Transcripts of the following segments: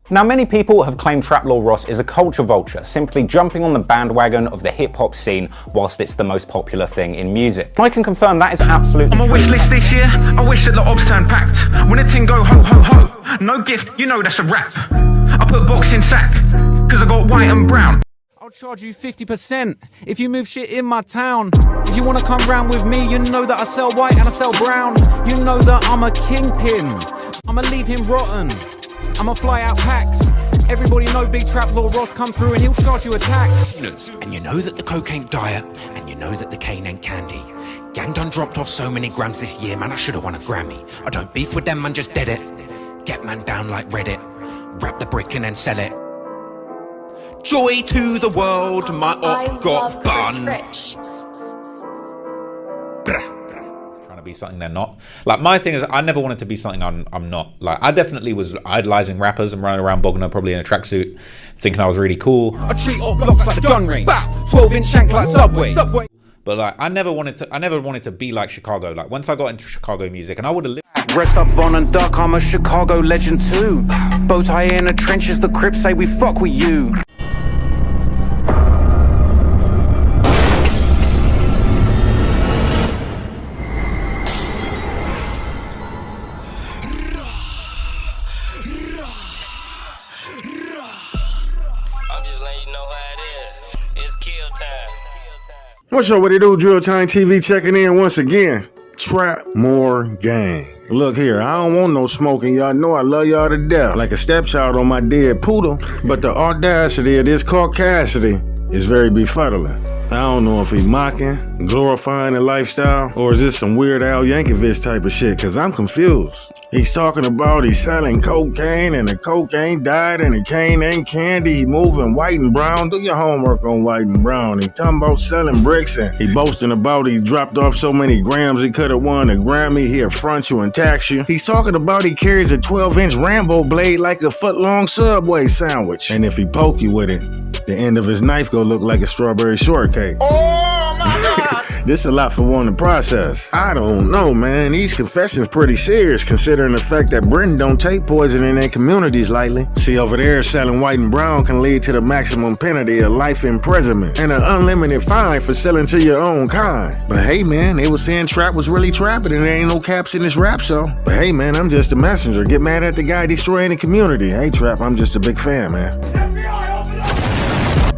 Now, many people have claimed Trap Lord Ross is a culture vulture, simply jumping on the bandwagon of the hip-hop scene whilst it's the most popular thing in music. And I can confirm that is absolutely on my wish list this year, I wish that the obs turned packed. When a ting go ho ho ho, no gift, you know that's a rap. I put box in sack, cause I got white and brown. I'll charge you 50% if you move shit in my town. If you wanna come round with me, you know that I sell white and I sell brown. You know that I'm a kingpin, I'ma leave him rotten. I'ma fly out packs. Everybody know Big Trap Lord Ross come through and he'll charge you a tax. And you know that the coke ain't diet, and you know that the cane ain't candy. Gang done dropped off so many grams this year, man, I should've won a Grammy. I don't beef with them, man, just dead it. Get man down like Reddit. Wrap the brick and then sell it. Joy to the world, my op got bun. Trying to be something they're not. Like, my thing is, I never wanted to be something I'm not. Like, I definitely was idolizing rappers and running around Bognor probably in a tracksuit, thinking I was really cool. I treat all blocks like the gun ring. 12-inch shank like Subway. But like, I never wanted to be like Chicago. Like, once I got into Chicago music, and I would have lived. Rest up Von and Duck, I'm a Chicago legend too. Bow tie in the trenches, the Crips say we fuck with you. What's up, what it do? Drill Time TV checking in once again. Trap more gang. Look here, I don't want no smoking. Y'all know I love y'all to death, like a stepchild on my dead poodle. But the audacity of this Caucasity is very befuddling. I don't know if he mocking, glorifying the lifestyle, or is this some Weird Al Yankovic type of shit, cause I'm confused. He's talking about he's selling cocaine and the cocaine died and the cane ain't candy. He moving white and brown. Do your homework on white and brown. He talking about selling bricks and he boasting about he dropped off so many grams he could have won a Grammy. He'll front you and tax you. He's talking about he carries a 12-inch Rambo blade like a foot-long Subway sandwich. And if he poke you with it, the end of his knife go look like a strawberry shortcake. Oh my God! This a lot for one to process. I don't know, man. These confessions pretty serious considering the fact that Britain don't take poison in their communities lightly. See, over there, selling white and brown can lead to the maximum penalty of life imprisonment and an unlimited fine for selling to your own kind. But hey, man, they was saying trap was really trapping and there ain't no caps in this rap, so. But hey, man, I'm just a messenger. Get mad at the guy destroying the community. Hey, Trap, I'm just a big fan, man.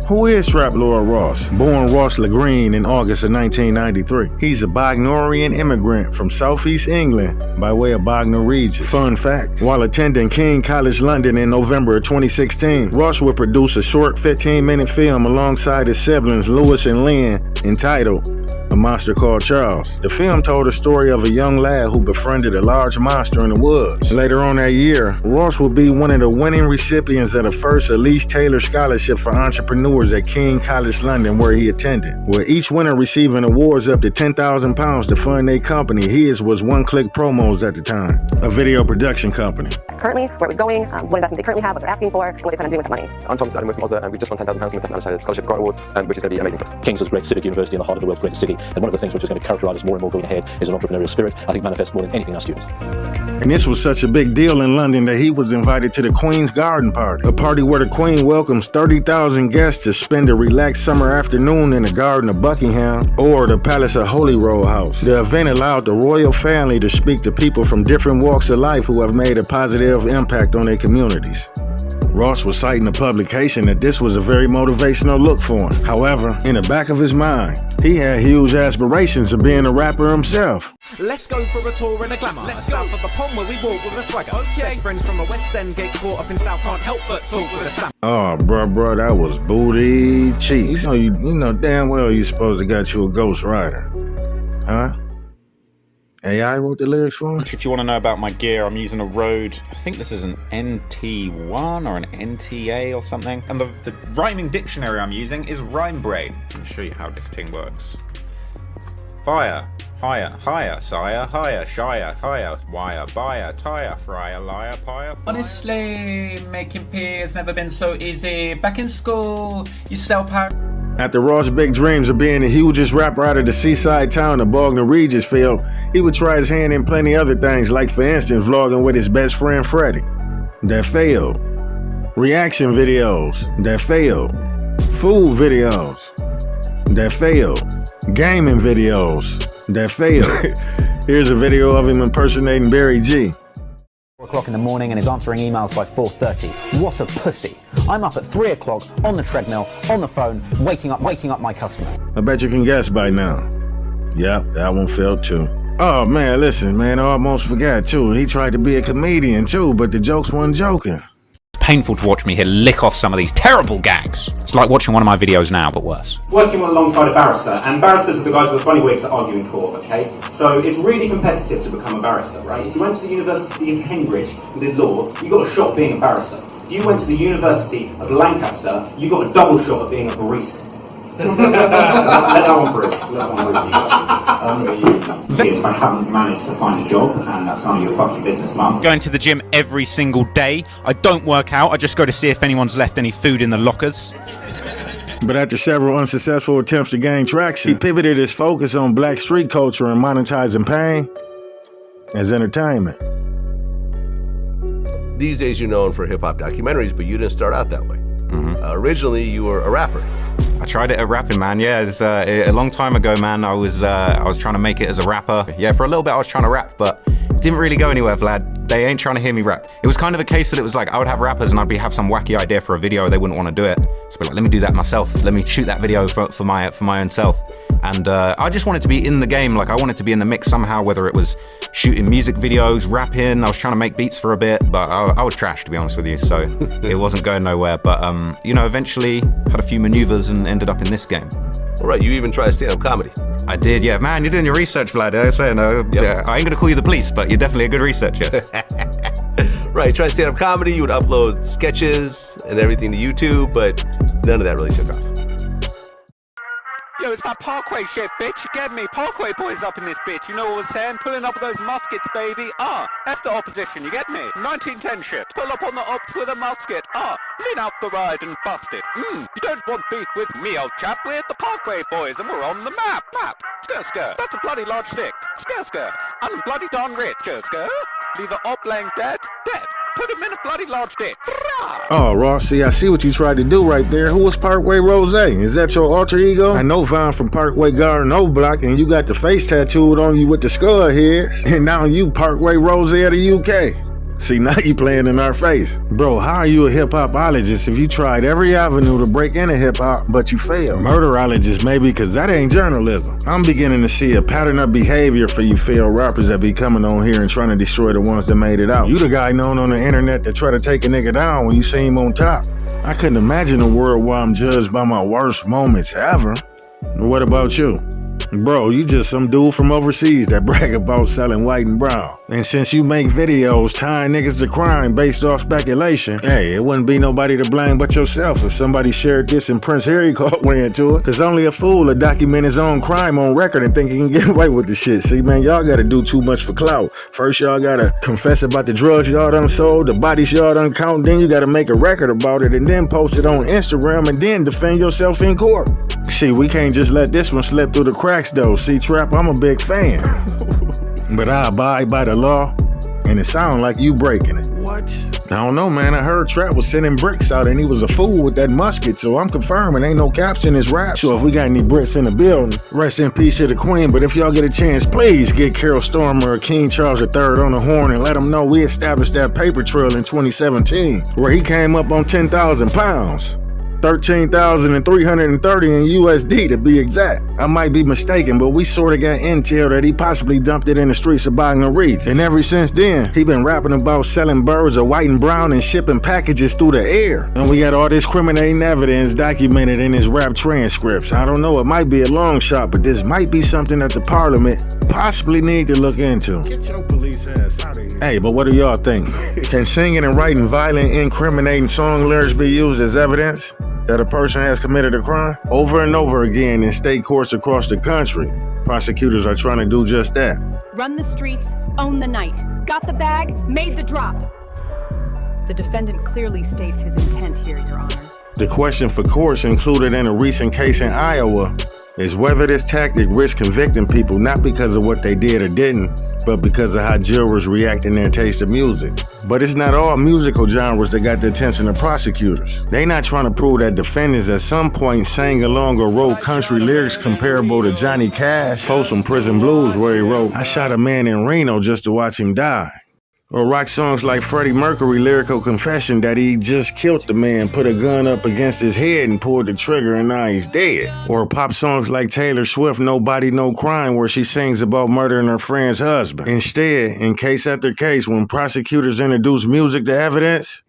Who is Trap Lord Ross? Born Ross LeGreen in August of 1993. He's a Bognorian immigrant from southeast England by way of Bognor region. Fun fact, while attending King College London in November of 2016, Ross would produce a short 15-minute film alongside his siblings Lewis and Lynn entitled A Monster Called Charles. The film told a story of a young lad who befriended a large monster in the woods. Later on that year, Ross will be one of the winning recipients of the first Elise Taylor Scholarship for Entrepreneurs at King College London, where he attended, with each winner receiving awards up to £10,000 to fund their company. His was One Click Promos at the time, a video production company. Currently, where it was going, what investment they currently have, what they're asking for, and what they plan on doing with the money. I'm Thomas Adam from Oslo, and we just won £10,000 from the Managed Scholarship Grant Awards, which is going to be amazing for us. King's is a great civic university in the heart of the world's greatest city, and one of the things which is going to characterize us more and more going ahead is an entrepreneurial spirit. I think manifests more than anything our students. And this was such a big deal in London that he was invited to the Queen's Garden Party, a party where the Queen welcomes 30,000 guests to spend a relaxed summer afternoon in the Garden of Buckingham or the Palace of Holyrood House. The event allowed the royal family to speak to people from different walks of life who have made a positive impact on their communities. Ross was citing the publication that this was a very motivational look for him. However, in the back of his mind, he had huge aspirations of being a rapper himself. Let's go for a tour in a glamour. Let's south of the pond where we walk with a swagger. Okay. Best friends from the West End get caught up in South, can't help but talk with a slam. Oh, bruh, that was booty cheeks. You know damn well you supposed to got you a ghost rider. Huh? AI wrote the lyrics for him? If you want to know about my gear, I'm using a Rode, I think this is an NT1 or an NTA or something. And the rhyming dictionary I'm using is Rhyme Brain. Let me show you how this thing works. Fire, higher, higher, sire, higher, shire, higher, wire, buyer, tire, fryer, liar, pyre. Honestly, making peers never been so easy. Back in school, you sell power. After Ross' big dreams of being the hugest rapper out of the seaside town of Bognor Regis failed, he would try his hand in plenty other things, like for instance vlogging with his best friend Freddie. That failed. Reaction videos that failed. Food videos that failed. Gaming videos that failed. Here's a video of him impersonating Barry G. 4 o'clock in the morning and is answering emails by 4:30. What a pussy. I'm up at 3 o'clock on the treadmill, on the phone, waking up my customer. I bet you can guess by now. Yep, that one failed too. Oh man, listen, man, I almost forgot too. He tried to be a comedian too, but the jokes weren't joking. Painful to watch me here lick off some of these terrible gags. It's like watching one of my videos now, but worse. Working alongside a barrister, and barristers are the guys with the funny wigs that argue in court, okay? So it's really competitive to become a barrister, right? If you went to the University of Cambridge and did law, you got a shot at being a barrister. If you went to the University of Lancaster, you got a double shot at being a barista. Let that one breathe. If I haven't managed to find a job, and that's none of your fucking business, mum. Going to the gym every single day. I don't work out. I just go to see if anyone's left any food in the lockers. But after several unsuccessful attempts to gain traction, he pivoted his focus on black street culture and monetizing pain as entertainment. These days you're known for hip-hop documentaries, but you didn't start out that way. Originally, you were a rapper. I tried it at rapping, man. Yeah, it's, a long time ago, man. I was trying to make it as a rapper. Yeah, for a little bit I was trying to rap, but it didn't really go anywhere, Vlad. They ain't trying to hear me rap. It was kind of a case that it was like I would have rappers and I'd have some wacky idea for a video. They wouldn't want to do it. So I'd be like, let me do that myself. Let me shoot that video for my own self. And I just wanted to be in the game. Like I wanted to be in the mix somehow, whether it was shooting music videos, rapping. I was trying to make beats for a bit, but I was trash, to be honest with you. So it wasn't going nowhere. But you know, eventually had a few maneuvers and ended up in this game. All right, you even tried stand-up comedy. I did, yeah. Man, you're doing your research, Vlad. I was saying, yeah, I ain't gonna call you the police, but you're definitely a good researcher. Right, trying stand-up comedy, you would upload sketches and everything to YouTube, but none of that really took off. Yo, it's that Parkway shit, bitch. You get me? Parkway boys up in this bitch. You know what I'm saying? Pulling up with those muskets, baby. F the opposition, you get me? 1910 shit. Pull up on the ops with a musket. Lean out the ride and bust it. You don't want beef with me, old chap. We're the Parkway boys and we're on the map. Skr, skr. That's a bloody large stick. Skr, skr. I'm bloody darn rich. Skr, skr. Leave the op laying dead. Put him in a bloody large dick. Oh, Ross, see, I see what you tried to do right there. Who was Parkway Rose? Is that your alter ego? I know Vaughn from Parkway Garden O Block, and you got the face tattooed on you with the skull head, and now you Parkway Rose of the UK. See, now you playing in our face. Bro, how are you a hip-hopologist if you tried every avenue to break into hip-hop, but you failed? Murderologist, maybe, because that ain't journalism. I'm beginning to see a pattern of behavior for you failed rappers that be coming on here and trying to destroy the ones that made it out. You the guy known on the internet that try to take a nigga down when you see him on top. I couldn't imagine a world where I'm judged by my worst moments ever. What about you? Bro, you just some dude from overseas that brag about selling white and brown. And since you make videos tying niggas to crime based off speculation, hey, it wouldn't be nobody to blame but yourself if somebody shared this and Prince Harry caught way into it. Cause only a fool will document his own crime on record and think he can get away with the shit. See, man, y'all gotta do too much for clout. First, y'all gotta confess about the drugs y'all done sold, the bodies y'all done count, then you gotta make a record about it and then post it on Instagram and then defend yourself in court. See, we can't just let this one slip through the cracks though. See, Trap, I'm a big fan. But I abide by the law, and it sounds like you breaking it. What? I don't know, man. I heard Trap was sending bricks out and he was a fool with that musket, so I'm confirming ain't no caps in his rap. So if we got any bricks in the building, rest in peace to the queen. But if y'all get a chance, please get Carol Stormer or King Charles III on the horn and let them know we established that paper trail in 2017, where he came up on 10,000 pounds. 13,330 in USD to be exact. I might be mistaken, but we sort of got intel that he possibly dumped it in the streets of Baton Rouge. And ever since then, he been rapping about selling birds of white and brown and shipping packages through the air. And we got all this criminating evidence documented in his rap transcripts. I don't know, it might be a long shot, but this might be something that the parliament possibly need to look into. Get your police ass out of here. Hey, but what do y'all think? Can singing and writing violent, incriminating song lyrics be used as evidence that a person has committed a crime? Over and over again in state courts across the country, prosecutors are trying to do just that. Run the streets, own the night. Got the bag, made the drop. The defendant clearly states his intent here, Your Honor. The question for courts included in a recent case in Iowa is whether this tactic risks convicting people not because of what they did or didn't, but because of how jurors react in their taste of music. But it's not all musical genres that got the attention of prosecutors. They not trying to prove that defendants at some point sang along or wrote country lyrics comparable to Johnny Cash, Folsom Prison Blues, where he wrote, "I shot a man in Reno just to watch him die." Or rock songs like Freddie Mercury lyrical confession that he just killed the man, put a gun up against his head and pulled the trigger and now he's dead. Or pop songs like Taylor Swift, Nobody No Crime, where she sings about murdering her friend's husband. Instead, in case after case, when prosecutors introduce music to evidence,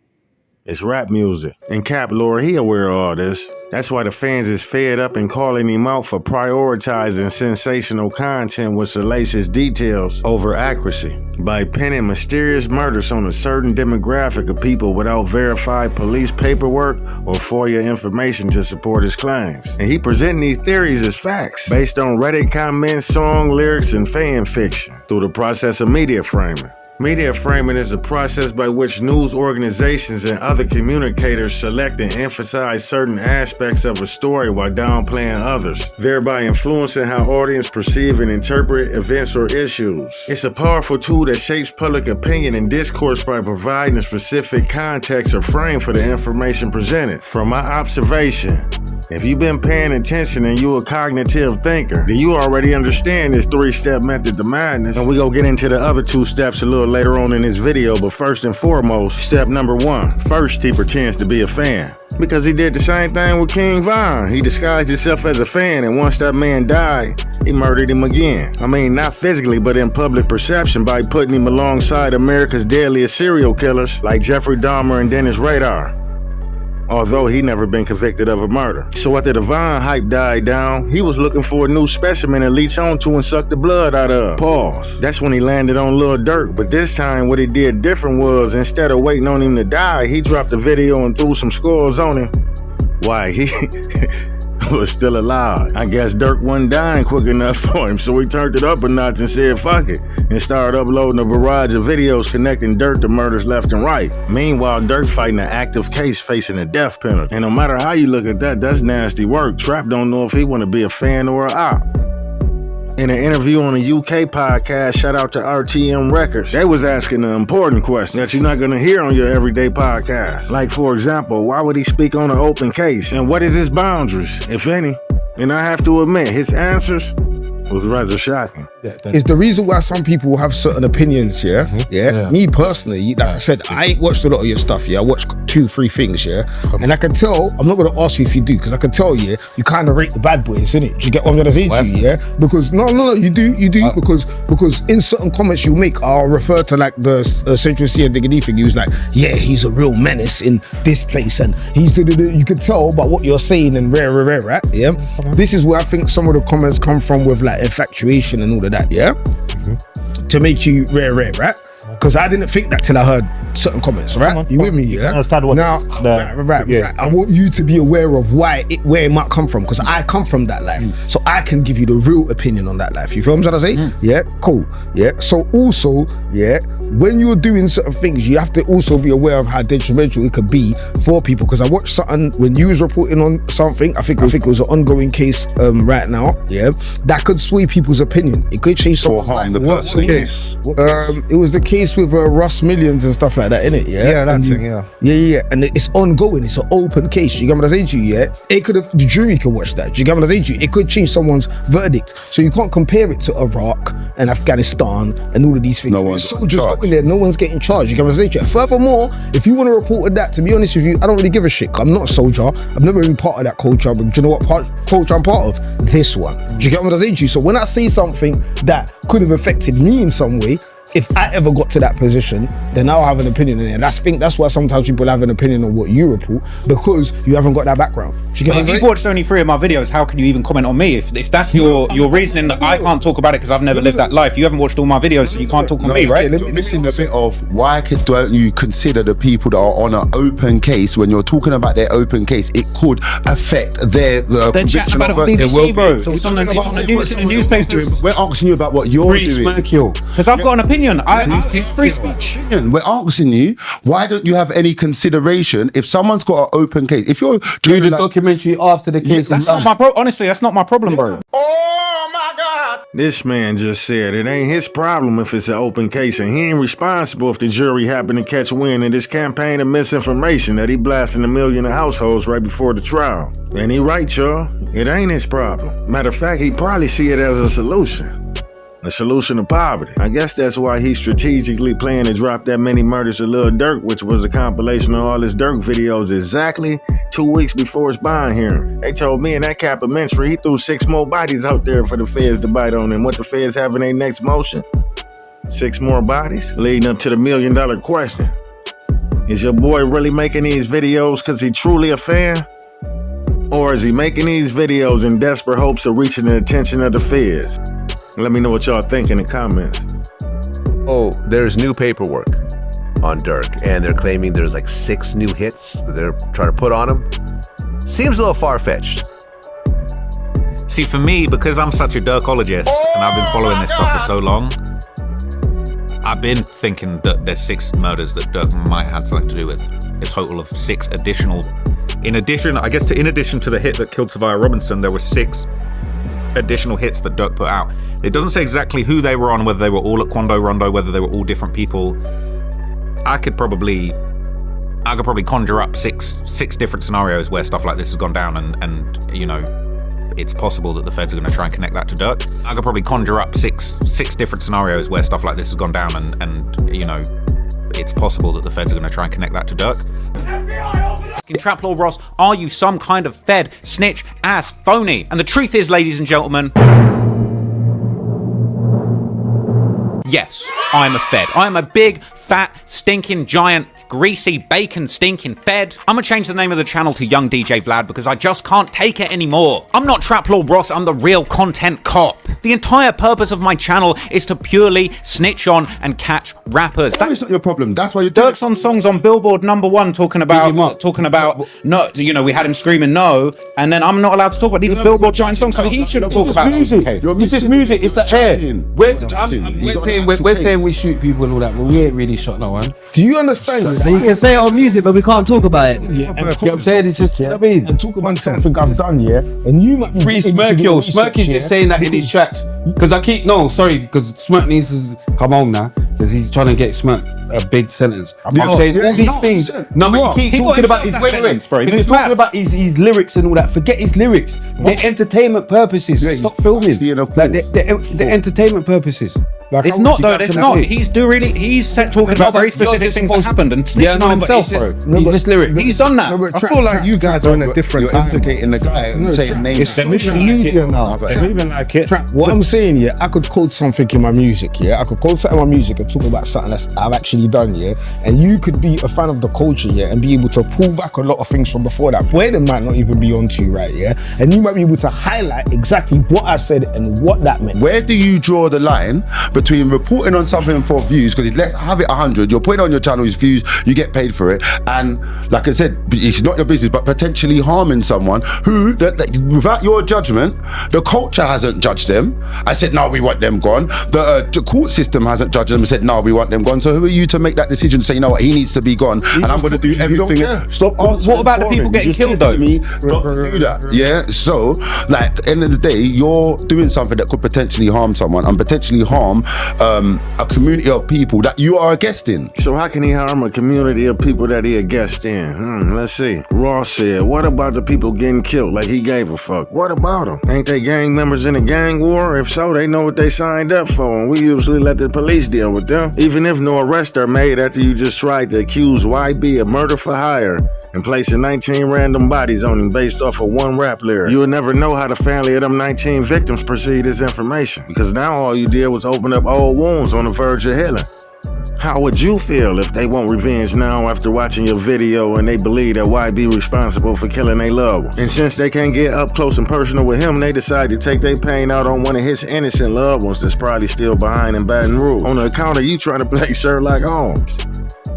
it's rap music. And Cap Lord, he aware of all this. That's why the fans is fed up and calling him out for prioritizing sensational content with salacious details over accuracy by pinning mysterious murders on a certain demographic of people without verified police paperwork or FOIA information to support his claims. And he presenting these theories as facts based on Reddit comments, song lyrics, and fan fiction through the process of media framing. Media framing is a process by which news organizations and other communicators select and emphasize certain aspects of a story while downplaying others, thereby influencing how audience perceive and interpret events or issues. It's a powerful tool that shapes public opinion and discourse by providing a specific context or frame for the information presented. From my observation, if you've been paying attention and you're a cognitive thinker, then you already understand this 3-step method to madness. And we gonna get into the other 2 steps a little later on in this video, but first and foremost, step number 1. First, he pretends to be a fan. Because he did the same thing with King Von. He disguised himself as a fan, and once that man died, he murdered him again. I mean, not physically, but in public perception by putting him alongside America's deadliest serial killers like Jeffrey Dahmer and Dennis Rader, although he never been convicted of a murder. So after the Von hype died down, he was looking for a new specimen to leech onto and suck the blood out of. Pause. That's when he landed on Lil Durk, but this time what he did different was, instead of waiting on him to die, he dropped a video and threw some scores on him. Why, he was still alive. I guess Durk wasn't dying quick enough for him, so he turned it up a notch and said fuck it, and started uploading a barrage of videos connecting Durk to murders left and right. Meanwhile, Durk fighting an active case facing a death penalty. And no matter how you look at that, that's nasty work. Trap don't know if he want to be a fan or a op. In an interview on a UK podcast, shout out to RTM Records, they was asking an important question that you're not going to hear on your everyday podcast. Like, for example, why would he speak on an open case? And what is his boundaries, if any? And I have to admit, his answers was rather shocking. Is the reason why some people have certain opinions, me personally, like I said, I ain't watched a lot of your stuff, I watched 2-3 things, and I can tell, I'm not going to ask you if you do, because I can tell you kind of rate the bad boys, innit? Do you get what I'm going to say to you, Because, no, you do, because in certain comments you make, I'll refer to like the Central Sea and Diggity thing, he was like, yeah, he's a real menace in this place, and he's, you could tell by what you're saying and right, This is where I think some of the comments come from with like infatuation and all of that, to make you right? Because I didn't think that till I heard certain comments, right? You with me, Now, right. I want you to be aware of where it might come from, because I come from that life, so I can give you the real opinion on that life. You feel what I'm trying to say? Yeah, cool. Yeah. So also, when you're doing certain things, you have to also be aware of how detrimental it could be for people. Because I watched something when you was reporting on something. I think it was an ongoing case right now. That could sway people's opinion. It could change someone's life. What's the case? It was the case with Russ Millions and stuff like that, innit? Yeah, and it's ongoing. It's an open case. You get what I'm saying to you? It could have, the jury could watch that. You get what I'm saying to you? It could change someone's verdict. So you can't compare it to Iraq and Afghanistan and all of these things. No one's soldiers in there. No one's getting charged. You get what I'm saying to you? Furthermore, if you want to report that, to be honest with you, I don't really give a shit. I'm not a soldier. I've never been part of that culture. But do you know what culture I'm part of? This one. Do you get what I'm saying to you? So when I say something that could have affected me in some way, if I ever got to that position, then I'll have an opinion in it. And I think that's why sometimes people have an opinion on what you report, because you haven't got that background. Do you get what I'm saying? If you've watched only 3 of my videos, how can you even comment on me? If that's your reasoning that I can't talk about it because I've never lived that life, you haven't watched all my videos, so you can't talk on me, right? You're missing the bit of why don't you consider the people that are on an open case, when you're talking about their open case, it could affect their conviction about it on BBC, bro. So it's on the newspapers. We're asking you about what you're doing. Because I've got an opinion. It's free speech. We're asking you, why don't you have any consideration if someone's got an open case? If you're doing a documentary after the case, that's not my honestly, that's not my problem, bro. Oh my God! This man just said it ain't his problem if it's an open case, and he ain't responsible if the jury happen to catch wind of this campaign of misinformation that he blasted a million of households right before the trial. And he right, y'all. It ain't his problem. Matter of fact, he probably see it as a solution. A solution to poverty. I guess that's why he's strategically planning to drop that many murders of Lil Durk, which was a compilation of all his Durk videos exactly 2 weeks before his bond hearing. They told me in that Capimentary he threw 6 more bodies out there for the feds to bite on, and what the feds have in their next motion? 6 more bodies? Leading up to the $1 million question. Is your boy really making these videos because he truly a fan? Or is he making these videos in desperate hopes of reaching the attention of the feds? Let me know what y'all think in the comments. Oh, there's new paperwork on Durk, and they're claiming there's like 6 new hits that they're trying to put on him. Seems a little far-fetched. See, for me, because I'm such a Durkologist and I've been following this stuff for so long, I've been thinking that there's 6 murders that Durk might have something to do with. A total of 6 additional. In addition to the hit that killed Savia Robinson, there were 6 additional hits that Durk put out. It doesn't say exactly who they were on, whether they were all at Quando Rondo, whether they were all different people. I could probably conjure up six different scenarios where stuff like this has gone down, and you know, it's possible that the feds are going to try and connect that to Durk. I could probably conjure up six different scenarios where stuff like this has gone down, and you know, it's possible that the feds are going to try and connect that to Durk. In Traplaw Ross, are you some kind of fed, snitch, ass, phony? And the truth is, ladies and gentlemen, yes, I'm a fed. I'm a big, fat, stinking, giant, greasy, bacon stinking fed. I'm gonna change the name of the channel to Young DJ Vlad because I just can't take it anymore. I'm not Traplaw Ross, I'm the real content cop. The entire purpose of my channel is to purely snitch on and catch rappers. That's not your problem. That's why you're Durk's on songs on Billboard #1 talking about no, you know, we had him screaming no, and then I'm not allowed to talk about these Billboard giant songs, so he shouldn't talk about music. Okay. It's just music, it's the air. We're saying we shoot people and all that, but we ain't really shot no one. Do you understand? So you can say it on music, but we can't talk about it. Yeah, you know what I'm saying? It's just, you know what I mean? And talk about something I've done, yeah? And you might be Free Smirky. Smirky's just saying that in his tracks. Because because Smirk needs to come home now. Because he's trying to get Smirk a big sentence. I'm saying all these things. No, but he keeps talking about his he's talking about his lyrics and all that. Forget his lyrics. They're entertainment purposes. Stop filming. Like they're entertainment purposes. Like, it's not though. It's not. He's talking about very specific things that happened and snitching on himself, bro. He's lyric. He's done that. I feel like you guys are in a different time. You're implicating the guy and saying names. It's social media now. Even like it. What I'm saying, yeah, I could quote something in my music, yeah. I could quote something in my music and talk about something that I've actually done, yeah. And you could be a fan of the culture, yeah, and be able to pull back a lot of things from before that, where they might not even be onto you, right, yeah. And you might be able to highlight exactly what I said and what that meant. Where do you draw the line between reporting on something for views, because let's have it 100, you're putting on your channel, it's views, you get paid for it, and like I said, it's not your business, but potentially harming someone who, without your judgment, the culture hasn't judged them. I said, no, we want them gone. The court system hasn't judged them and said, no, we want them gone. So who are you to make that decision to say, you know what, he needs to be gone, and I'm going to do everything. Stop. What about the people getting killed though? Not do that. Yeah, so like, at the end of the day, you're doing something that could potentially harm someone and potentially harm a community of people that you are a guest in. So how can he harm a community of people that he a guest in? Let's see. Ross said, what about the people getting killed like he gave a fuck? What about them? Ain't they gang members in a gang war? If so, they know what they signed up for, and we usually let the police deal with them. Even if no arrests are made after you just tried to accuse YB of murder for hire and placing 19 random bodies on him based off of one rap lyric. You would never know how the family of them 19 victims perceive this information, because now all you did was open up old wounds on the verge of healing. How would you feel if they want revenge now after watching your video and they believe that YB responsible for killing their loved one? And since they can't get up close and personal with him, they decide to take their pain out on one of his innocent loved ones that's probably still behind in Baton Rouge on the account of you trying to play Sherlock Holmes.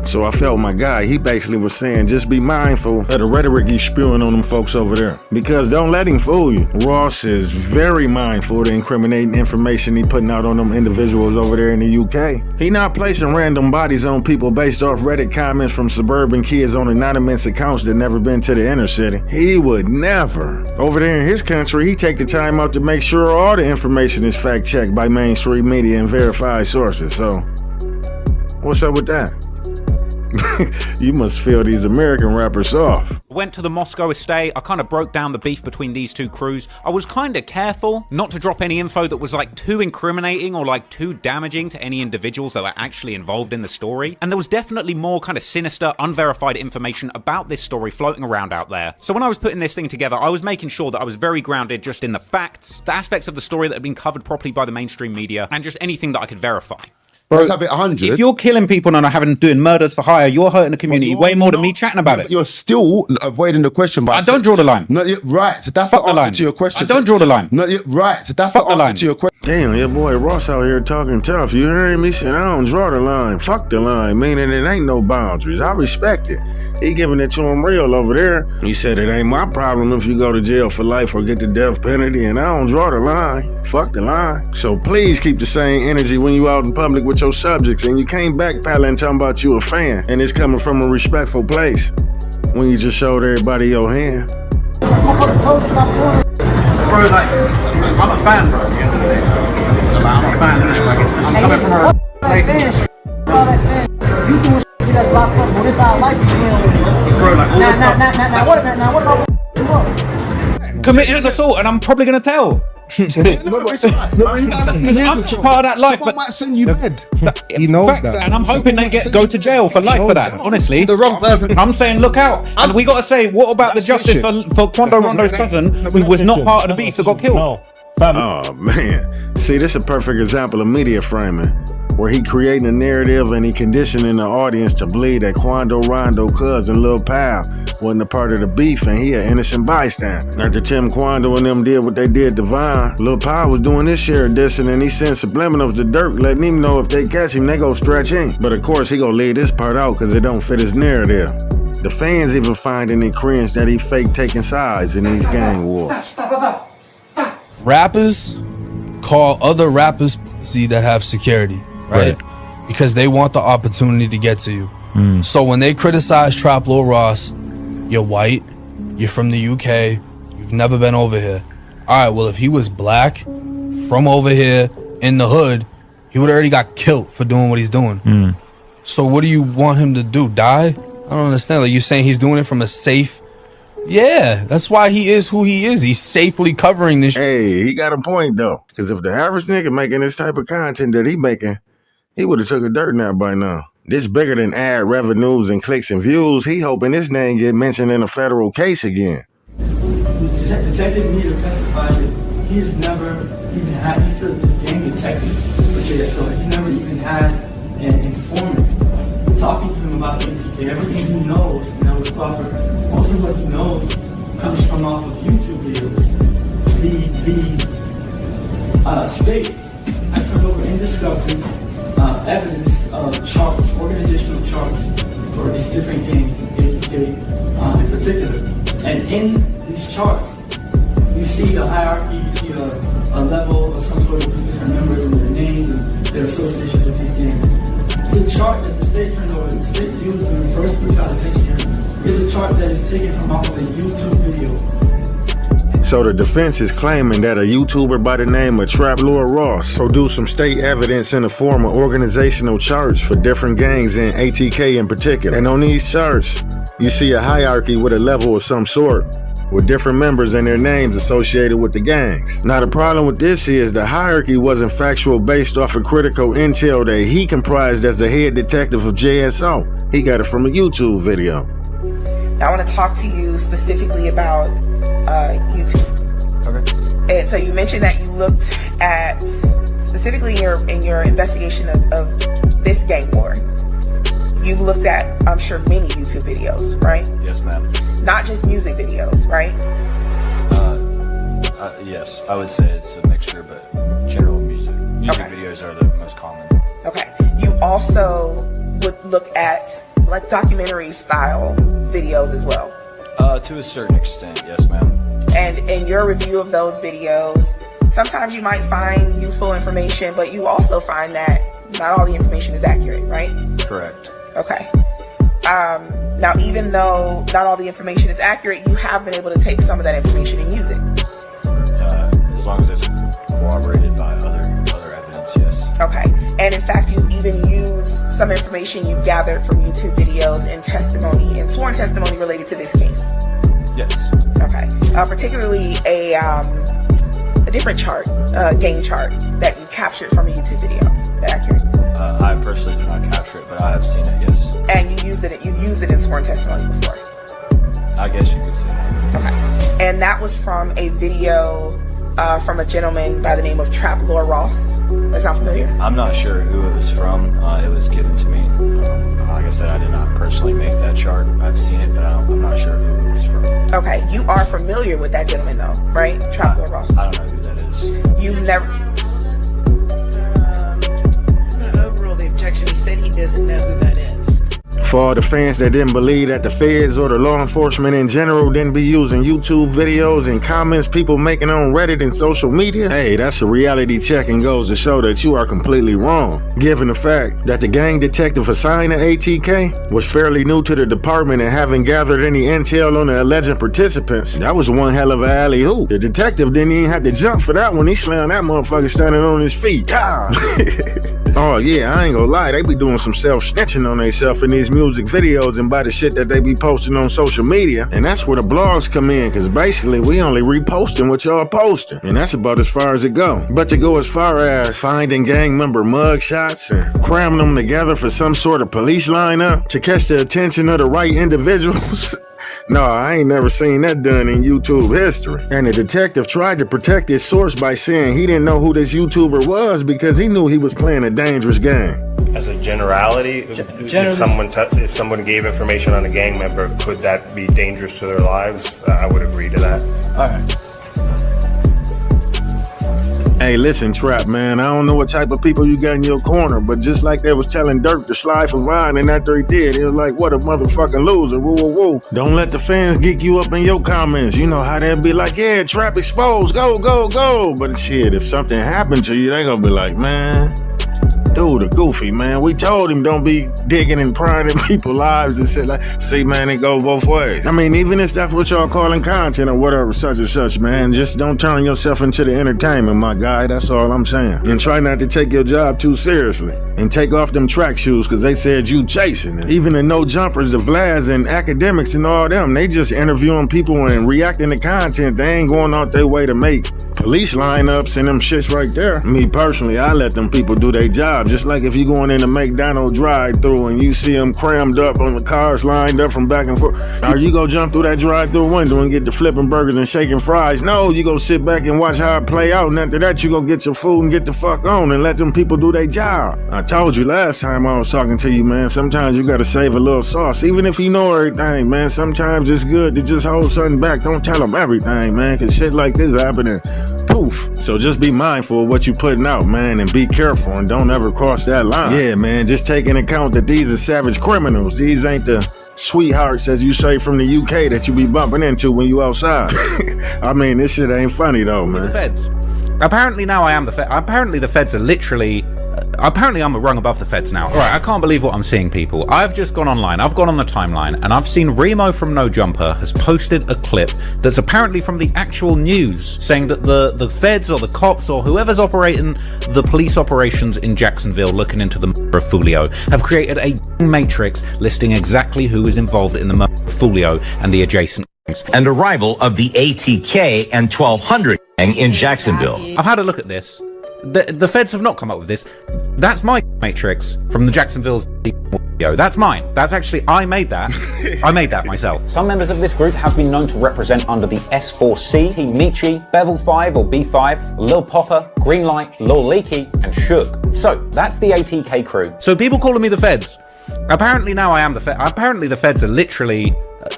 So I felt my guy, he basically was saying, just be mindful of the rhetoric he's spewing on them folks over there. Because don't let him fool you. Ross is very mindful of the incriminating information he putting out on them individuals over there in the UK. He not placing random bodies on people based off Reddit comments from suburban kids on anonymous accounts that never been to the inner city. He would never. Over there in his country, he take the time out to make sure all the information is fact-checked by mainstream media and verified sources. So, what's up with that? You must feel these American rappers off. Went to the Moscow estate, I kind of broke down the beef between these two crews. I was kind of careful not to drop any info that was like too incriminating or like too damaging to any individuals that were actually involved in the story. And there was definitely more kind of sinister, unverified information about this story floating around out there. So when I was putting this thing together, I was making sure that I was very grounded just in the facts, the aspects of the story that had been covered properly by the mainstream media, and just anything that I could verify. Let's have it 100. If you're killing people and are doing murders for hire, you're hurting the community way more than me chatting about it. You're still avoiding the question. I don't draw the line. No, right. So that's the answer to your question. I don't draw the line. No, right. So that's the answer to your question. Damn, your boy Ross out here talking tough. You hearing me? Said I don't draw the line. Fuck the line, meaning it ain't no boundaries. I respect it. He giving it to him real over there. He said it ain't my problem if you go to jail for life or get the death penalty, and I don't draw the line. Fuck the line. So please keep the same energy when you out in public with your subjects, and you can't backpedal talking about you a fan, and it's coming from a respectful place when you just showed everybody your hand. Bro, like, I'm a fan, bro, at the end of the day. I'm a fan, innit? Like, I'm coming from a place. You doing shit that's locked up, bro. This our life you dealing with. Bro, like, all this stuff. Now, what about you up? Committing an assault, and I'm probably gonna tell. Because I'm part of that life, but might send you bed. He knows that, and I'm hoping they go to jail for life for that. Honestly, the wrong person. I'm saying look out, and we got to say, what about the justice for Quando Rondo's cousin, who was not part of the beef that got killed? Oh man, see, this is a perfect example of media framing, where he creating a narrative and he conditioning the audience to believe that Quando Rondo cousin Lil Pal wasn't a part of the beef and he an innocent bystander. After Tim Quando and them did what they did to Vine, Lil Pal was doing his share of dissing, and he sent subliminals to Dirk, letting him know if they catch him, they go stretch him. But of course, he gonna leave this part out because it don't fit his narrative. The fans even finding it cringe that he fake taking sides in these gang wars. Rappers call other rappers pussy that have security, right? Because they want the opportunity to get to you. So when they criticize Trap Lil Ross, you're white, you're from the UK, you've never been over here. All right, well, if he was black, from over here, in the hood, he would already got killed for doing what he's doing. So what do you want him to do, die? I don't understand. Like, you're saying he's doing it from a safe... Yeah, that's why he is who he is. He's safely covering this. Hey, he got a point though. Because if the average nigga making this type of content that he making, he would have took a dirt nap by now. This bigger than ad revenues and clicks and views. He hoping his name get mentioned in a federal case again. Detective Needle testified that he has never even had, he's the gang detective, but yeah, so he's never even had an informant talking to him about ATK. Everything he knows, was proper. Most of what he knows comes from off of YouTube videos. The state I took over in discovery evidence of charts, organizational charts for these different gangs, ATK in particular. And in these charts, you see a hierarchy, you see a level of some sort of these different members and their names and their associations with these gangs. The chart that the state turned over, the state used when it first put out attention here, is a chart that is taken from off of a YouTube video. So the defense is claiming that a YouTuber by the name of Trap Lil Ross produced some state evidence in the form of organizational charts for different gangs in ATK in particular. And on these charts, you see a hierarchy with a level of some sort, with different members and their names associated with the gangs. Now the problem with this is the hierarchy wasn't factual based off of critical intel that he comprised as the head detective of JSO. He got it from a YouTube video. Now I want to talk to you specifically about YouTube. Okay. And so you mentioned that you looked at, specifically in your investigation of this gang war, you've looked at, I'm sure, many YouTube videos, right? Yes, ma'am. Not just music videos, right? Yes, I would say it's a mixture, but general music. Music videos are the most common. Okay. You also would look at like documentary style videos as well? To a certain extent, yes, ma'am. And in your review of those videos, sometimes you might find useful information, but you also find that not all the information is accurate, right? Correct. Okay. Now, even though not all the information is accurate, you have been able to take some of that information and use it. As long as it's corroborated by other evidence, yes. Okay. And in fact, you've even used some information you've gathered from YouTube videos and testimony and sworn testimony related to this case. Yes. Okay. Particularly a different chart, gang chart that you captured from a YouTube video. Is that accurate? I personally did not capture it, but I have seen it, yes. And you've used it in sworn testimony before. I guess you could say that. Okay. And that was from a video from a gentleman by the name of Trap Lore Ross. That sound familiar? I'm not sure who it was from. It was given to me. Like I said, I did not personally make that chart. I've seen it, but I'm not sure who it was from. Okay, you are familiar with that gentleman though, right? Trap Lore Ross. I don't know who that is. You've never... I'm going to overrule the objection. He said he doesn't know who that is. For all the fans that didn't believe that the feds or the law enforcement in general didn't be using YouTube videos and comments people making on Reddit and social media, hey, that's a reality check and goes to show that you are completely wrong. Given the fact that the gang detective assigned to ATK was fairly new to the department and haven't gathered any intel on the alleged participants, that was one hell of a alley-oop. The detective didn't even have to jump for that one. He slammed that motherfucker standing on his feet. Oh yeah, I ain't gonna lie, they be doing some self-snitching on themselves in these music videos and by the shit that they be posting on social media. And that's where the blogs come in, because basically we only reposting what y'all posting. And that's about as far as it go. But to go as far as finding gang member mugshots and cramming them together for some sort of police lineup to catch the attention of the right individuals, no, I ain't never seen that done in YouTube history. And the detective tried to protect his source by saying he didn't know who this YouTuber was because he knew he was playing a dangerous game. As a generality, if someone gave information on a gang member, could that be dangerous to their lives? I would agree to that. All right. Hey, listen, Trap, man, I don't know what type of people you got in your corner, but just like they was telling Dirk to slide for Vine, and after he did, it was like, what a motherfucking loser, woo, woo, woo. Don't let the fans geek you up in your comments. You know how they'll be like, yeah, Trap exposed, go, go, go. But shit, if something happened to you, they gonna be like, man, dude, a goofy, man. We told him don't be digging and prying in people's lives and shit like, see, man, it goes both ways. I mean, even if that's what y'all calling content or whatever, such and such, man, just don't turn yourself into the entertainment, my guy. That's all I'm saying. And try not to take your job too seriously. And take off them track shoes, because they said you chasing it. Even the no jumpers, the Vlads and academics and all them, they just interviewing people and reacting to content. They ain't going out their way to make police lineups and them shits right there. Me personally, I let them people do their job. Just like if you going in a McDonald's drive-thru and you see them crammed up on the cars lined up from back and forth, are you gonna jump through that drive-thru window and get the flipping burgers and shaking fries? No, you go sit back and watch how it play out, and after that you go get your food and get the fuck on and let them people do their job. I told you last time I was talking to you, man, sometimes you gotta save a little sauce. Even if you know everything, man, sometimes it's good to just hold something back. Don't tell them everything, man, because shit like this happening, poof. So just be mindful of what you putting out, man, and be careful and don't ever cross that line. Yeah, man, just take into account that these are savage criminals. These ain't the sweethearts, as you say, from the UK that you be bumping into when you outside. I mean, this shit ain't funny though, man. The feds. Apparently now I am the feds. Apparently the feds are literally... apparently I'm a rung above the feds now. Alright, I can't believe what I'm seeing, people. I've just gone online, I've gone on the timeline, and I've seen Remo from No Jumper has posted a clip that's apparently from the actual news, saying that the feds or the cops or whoever's operating the police operations in Jacksonville looking into the murder of Fulio have created a matrix listing exactly who is involved in the murder of Fulio and the adjacent gangs. And arrival of the ATK and 1200 gang in Jacksonville. I've had a look at this. The feds have not come up with this. That's my matrix from the Jacksonville's video. That's mine. That's actually, I made that. I made that myself. Some members of this group have been known to represent under the S4C, Team Michi, Bevel 5 or B5, Lil Popper, Greenlight, Lil Leaky, and Shook. So that's the ATK crew. So people calling me the feds. Apparently now I am the feds. Apparently the feds are literally...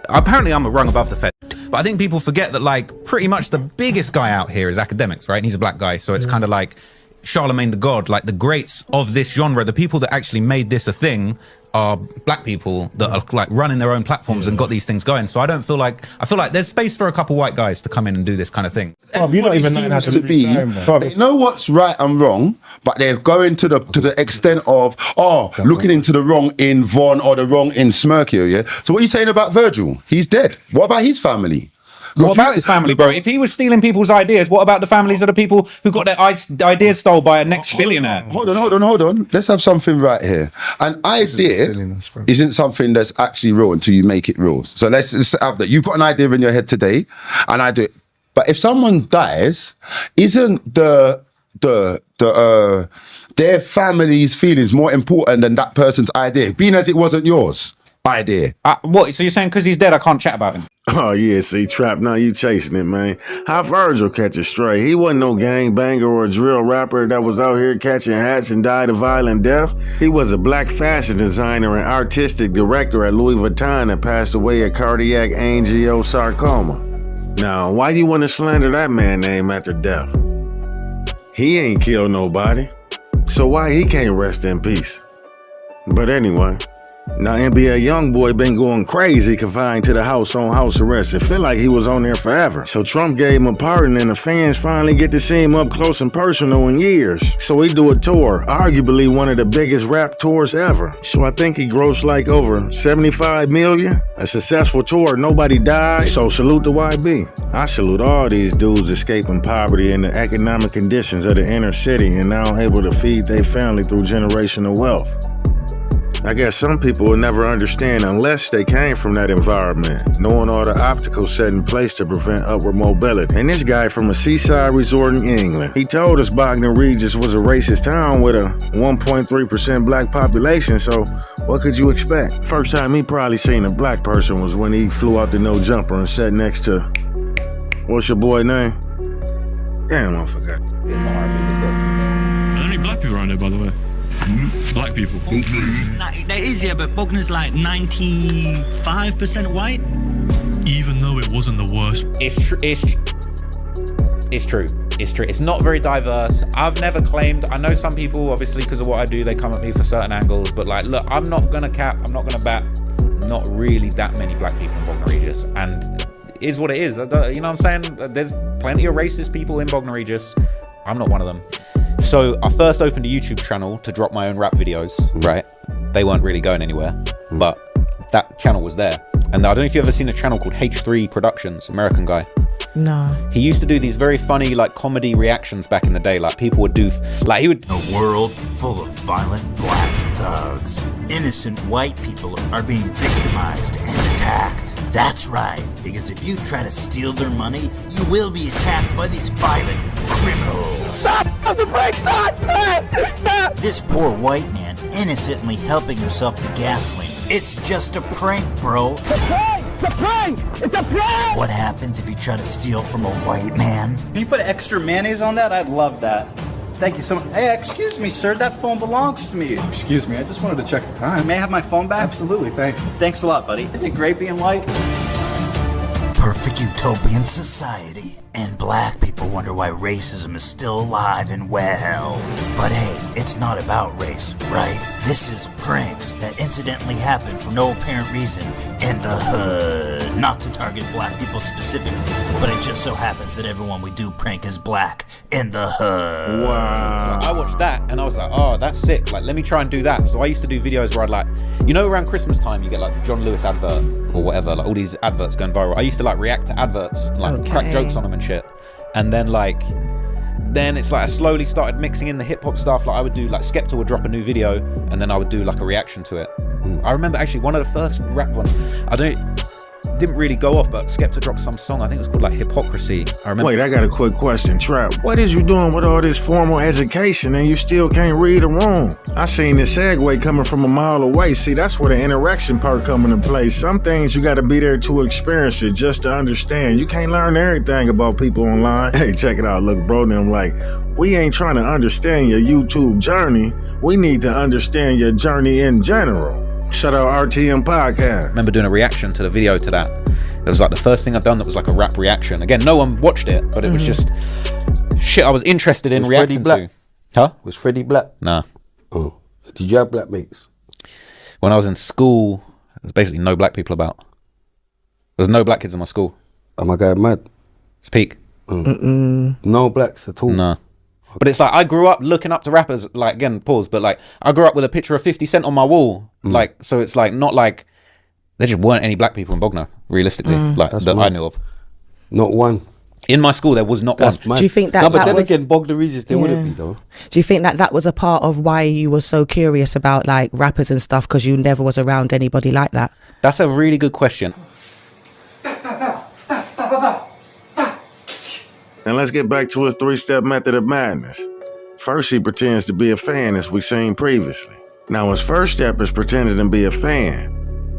apparently I'm a rung above the feds. But I think people forget that, like, pretty much the biggest guy out here is academics, right? And he's a black guy, so it's kind of like Charlemagne the God, like the greats of this genre, the people that actually made this a thing, are black people that are like running their own platforms and got these things going. So I feel like there's space for a couple white guys to come in and do this kind of thing. You don't even know how to be. They know what's right and wrong, but they're going to the extent of looking into the wrong in Vaughn or the wrong in Smirkio. Yeah. So what are you saying about Virgil? He's dead. What about his family? What about his family, bro? If he was stealing people's ideas, what about the families of the people who got their ideas stolen by a next billionaire? Hold on. Let's have something right here. An idea isn't something that's actually real until you make it real. So let's have that. You've got an idea in your head today, and I do it. But if someone dies, isn't their family's feelings more important than that person's idea, being as it wasn't yours? Idea. What? So you're saying because he's dead, I can't chat about him? Oh yeah, see, Trap, now you chasing it, man. How Virgil catch a stray? He wasn't no gangbanger or a drill rapper that was out here catching hats and died a violent death. He was a black fashion designer and artistic director at Louis Vuitton that passed away of cardiac angiosarcoma. Now, why you want to slander that man's name after death? He ain't killed nobody, so why he can't rest in peace? But anyway, now NBA YoungBoy been going crazy confined to the house on house arrest. It feel like he was on there forever. So Trump gave him a pardon and the fans finally get to see him up close and personal in years. So he do a tour, arguably one of the biggest rap tours ever. So I think he grossed like over 75 million. A successful tour, nobody died. So salute to YB. I salute all these dudes escaping poverty and the economic conditions of the inner city and now able to feed their family through generational wealth. I guess some people will never understand unless they came from that environment, knowing all the obstacles set in place to prevent upward mobility. And this guy from a seaside resort in England, he told us Bognor Regis was a racist town with a 1.3% black population, so what could you expect? First time he probably seen a black person was when he flew out the no jumper and sat next to, what's your boy name? Damn, I forgot. Are there any black people around here, by the way? Black people. There is, yeah, but Bognor's like 95% white. Even though it wasn't the worst. It's true. It's not very diverse. I've never claimed, I know some people, obviously, because of what I do, they come at me for certain angles, but like, look, I'm not gonna cap, I'm not gonna bat, not really that many black people in Bognor Regis, and it is what it is. You know what I'm saying? There's plenty of racist people in Bognor Regis. I'm not one of them. So I first opened a YouTube channel to drop my own rap videos, right? They weren't really going anywhere, but that channel was there. And I don't know if you've ever seen a channel called H3 Productions, American guy. No. He used to do these very funny like comedy reactions back in the day. Like people would do, like he would. A world full of violent black thugs. Innocent white people are being victimized and attacked. That's right, because if you try to steal their money, you will be attacked by these violent criminals. Stop! The brake! Stop! Stop! This poor white man innocently helping himself to gasoline. It's just a prank, bro. It's a prank! It's a prank! It's a prank! What happens if you try to steal from a white man? Can you put extra mayonnaise on that? I'd love that. Thank you so much. Hey, excuse me, sir. That phone belongs to me. Excuse me, I just wanted to check the time. May I have my phone back? Absolutely, thanks. Thanks a lot, buddy. Is it great being white? Perfect utopian society. And black people wonder why racism is still alive and well. But hey, it's not about race, right? This is pranks that incidentally happen for no apparent reason in the hood. Not to target black people specifically, but it just so happens that everyone we do prank is black in the hood. Wow. So I watched that and I was like, oh, that's sick. Like, let me try and do that. So I used to do videos where I'd like, you know, around Christmas time, you get like John Lewis advert or whatever, like all these adverts going viral. I used to like react to adverts, like crack jokes on them and shit. And then it's like I slowly started mixing in the hip hop stuff. Like I would do like Skepta would drop a new video and then I would do like a reaction to it. I remember actually one of the first rap ones, didn't really go off, but Skepta dropped some song, I think it was called like Hypocrisy. I remember. Wait, I got a quick question, Trap. What is you doing with all this formal education and you still can't read or wrong? I seen this segue coming from a mile away. See, that's where the interaction part come into play. Some things you gotta be there to experience it just to understand. You can't learn everything about people online. Hey, check it out. Look, bro, I'm like, we ain't trying to understand your YouTube journey. We need to understand your journey in general. Shout out RTM Podcast. I remember doing a reaction to the video to that. It was like the first thing I'd done that was like a rap reaction. Again, no one watched it, but it was just shit I was interested in reacting to. Huh? Was Freddie black? Nah. Oh. Did you have black mates? When I was in school, there's basically no black people about. There's no black kids in my school. Am I going mad? It's peak. No blacks at all. No. But it's like, I grew up looking up to rappers, like, again, pause, but like, I grew up with a picture of 50 Cent on my wall. Like, so it's like, not like, there just weren't any black people in Bognor, realistically, like, that I knew of. Not one. In my school, there was not one. Mad. Do you think that No, but that then was, again, Bognor Regis, there wouldn't be, though. Do you think that that was a part of why you were so curious about, like, rappers and stuff, because you never was around anybody like that? That's a really good question. Now let's get back to his 3-step method of madness. First, he pretends to be a fan, as we've seen previously. Now his first step is pretending to be a fan.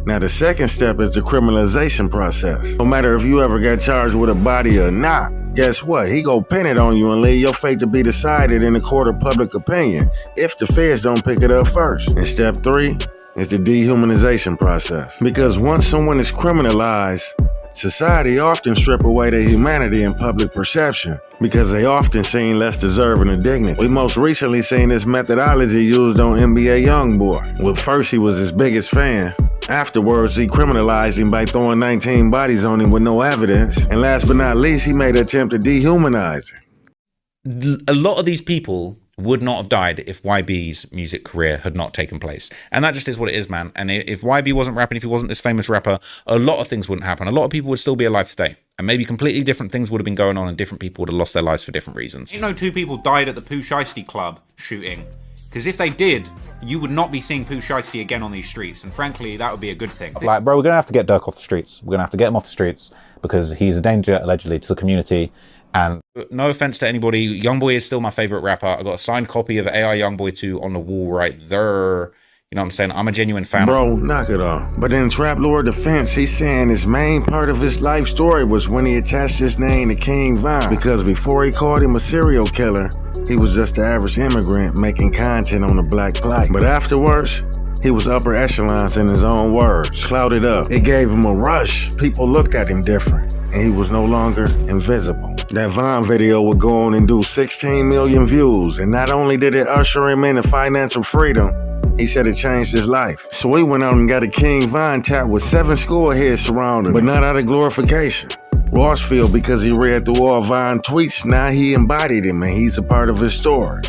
Now the second step is the criminalization process. No matter if you ever got charged with a body or not, guess what? He go pin it on you and leave your fate to be decided in the court of public opinion if the feds don't pick it up first. And step 3 is the dehumanization process. Because once someone is criminalized, society often strip away their humanity in public perception because they often seem less deserving of dignity. We most recently seen this methodology used on NBA Youngboy. Well, first he was his biggest fan. Afterwards, he criminalized him by throwing 19 bodies on him with no evidence. And last but not least, he made an attempt to dehumanize him. A lot of these people would not have died if YB's music career had not taken place. And that just is what it is, man. And if YB wasn't rapping, if he wasn't this famous rapper, a lot of things wouldn't happen. A lot of people would still be alive today. And maybe completely different things would have been going on and different people would have lost their lives for different reasons. You know, 2 people died at the Pooh Shiesty Club shooting. Because if they did, you would not be seeing Pooh Shiesty again on these streets. And frankly, that would be a good thing. Like, bro, we're going to have to get Dirk off the streets. We're going to have to get him off the streets because he's a danger, allegedly, to the community. And no offense to anybody, Youngboy is still my favorite rapper. I got a signed copy of AI Youngboy 2 on the wall right there. You know what I'm saying? I'm a genuine fan. Bro, knock it off. But in Trap Lord defense, he's saying his main part of his life story was when he attached his name to King Von. Because before he called him a serial killer, he was just the average immigrant making content on the black plight. But afterwards, he was upper echelons in his own words, clouded up. It gave him a rush. People looked at him different, and he was no longer invisible. That Von video would go on and do 16 million views, and not only did it usher him into financial freedom, he said it changed his life. So he went out and got a King Von tat with 7 score heads surrounding him, but not out of glorification. Rossfield, because he read through all Von tweets, now he embodied him, and he's a part of his story.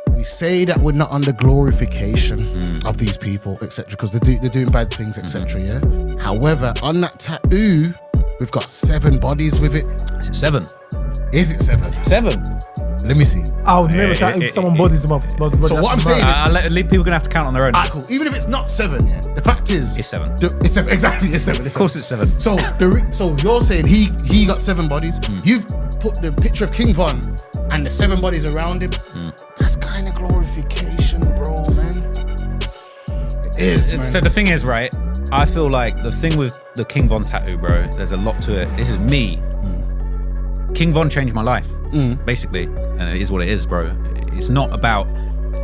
We say that we're not under glorification of these people, etc., because they're doing bad things, etc. Yeah. However, on that tattoo, we've got 7 bodies with it. Is it 7? Is it 7? 7. Let me see. I would never try if someone bodies them up. So what I'm saying, people are gonna have to count on their own. Cool. Even if it's not 7, yeah. The fact is, it's 7. It's 7. Exactly, it's 7. Of course, it's 7. So you're saying he got 7 bodies. You've put the picture of King Von and the 7 bodies around him. That's kind of glorification, bro, man. It is, man. So the thing is, right? I feel like the thing with the King Von tattoo, bro, there's a lot to it. This is me. King Von changed my life, basically, and it is what it is, bro. It's not about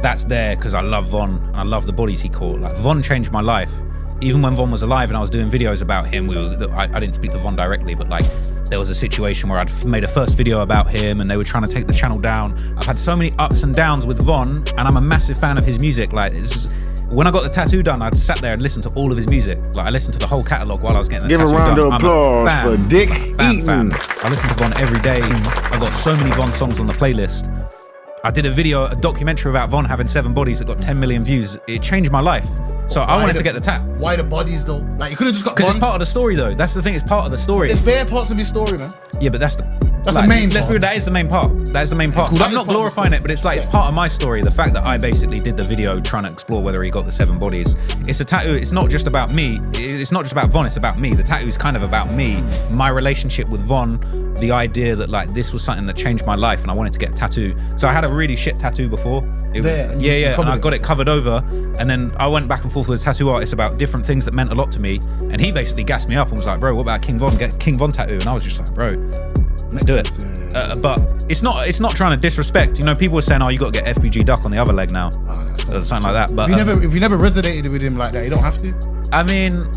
that's there because I love Von and I love the bodies he caught. Like, Von changed my life. Even when Von was alive and I was doing videos about him, I didn't speak to Von directly, but like there was a situation where I'd made a first video about him and they were trying to take the channel down. I've had so many ups and downs with Von, and I'm a massive fan of his music. Like, when I got the tattoo done, I'd sat there and listened to all of his music. Like, I listened to the whole catalogue while I was getting the tattoo done. Give a round of applause for Dick Eaton. I listen to Von every day. I got so many Von songs on the playlist. I did a documentary about Von having 7 bodies that got 10 million views. It changed my life. So I wanted to get the tat. Why the bodies though? Like, you could have just got Because Von. it's part of the story though. That's the thing, it's part of the story. There's bare parts of his story, man. Yeah, but that's the main part. That is the main part. That is the main part. Cool, I'm not glorifying it, but it's like, it's part of my story. The fact that I basically did the video trying to explore whether he got the 7 bodies. It's a tattoo. It's not just about me. It's not just about Von. It's about me. The tattoo is kind of about me, my relationship with Von, the idea that like this was something that changed my life and I wanted to get a tattoo. So I had a really shit tattoo before. It was, and I got it covered over, and then I went back and forth with a tattoo artist about different things that meant a lot to me, and he basically gassed me up and was like, bro, what about King Von? Get King Von tattoo. And I was just like, bro, let's do it. But it's not trying to disrespect. You know, people were saying, oh, you got to get FBG Duck on the other leg now, or something like that. But if you never resonated with him like that, you don't have to. I mean,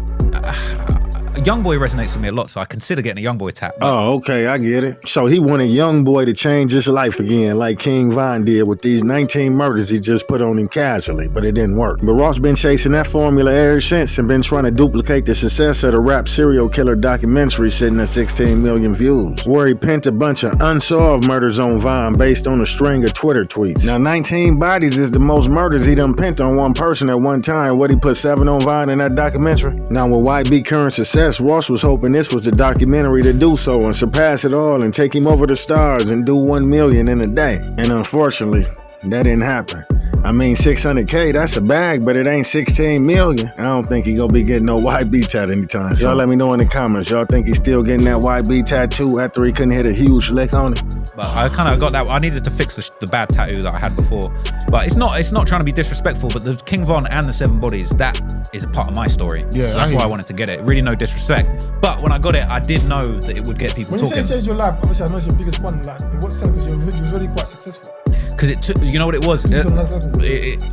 YoungBoy resonates with me a lot, so I consider getting a YoungBoy tat. Oh, okay, I get it. So he wanted YoungBoy to change his life again, like King Von did with these 19 murders he just put on him casually, but it didn't work. But Ross been chasing that formula ever since and been trying to duplicate the success of the rap serial killer documentary sitting at 16 million views, where he penned a bunch of unsolved murders on Vine based on a string of Twitter tweets. Now, 19 bodies is the most murders he done penned on one person at one time. What, he put 7 on Vine in that documentary? Now, with YB current success, Ross was hoping this was the documentary to do so and surpass it all and take him over the stars and do 1 million in a day. And unfortunately, that didn't happen. I mean, 600K, that's a bag, but it ain't 16 million. I don't think he gonna be getting no YB tat anytime soon. Y'all let me know in the comments. Y'all think he's still getting that YB tattoo after he couldn't hit a huge lick on it? But I kind of got that. I needed to fix the bad tattoo that I had before. But it's not trying to be disrespectful, but the King Von and the 7 Bodies, that is a part of my story. Yeah, so that's why I wanted to get it. Really no disrespect. But when I got it, I did know that it would get people talking. When you say change your life, obviously I know it's your biggest one. Like, in what sense? Because you was already quite successful. Because it took, you know what it was?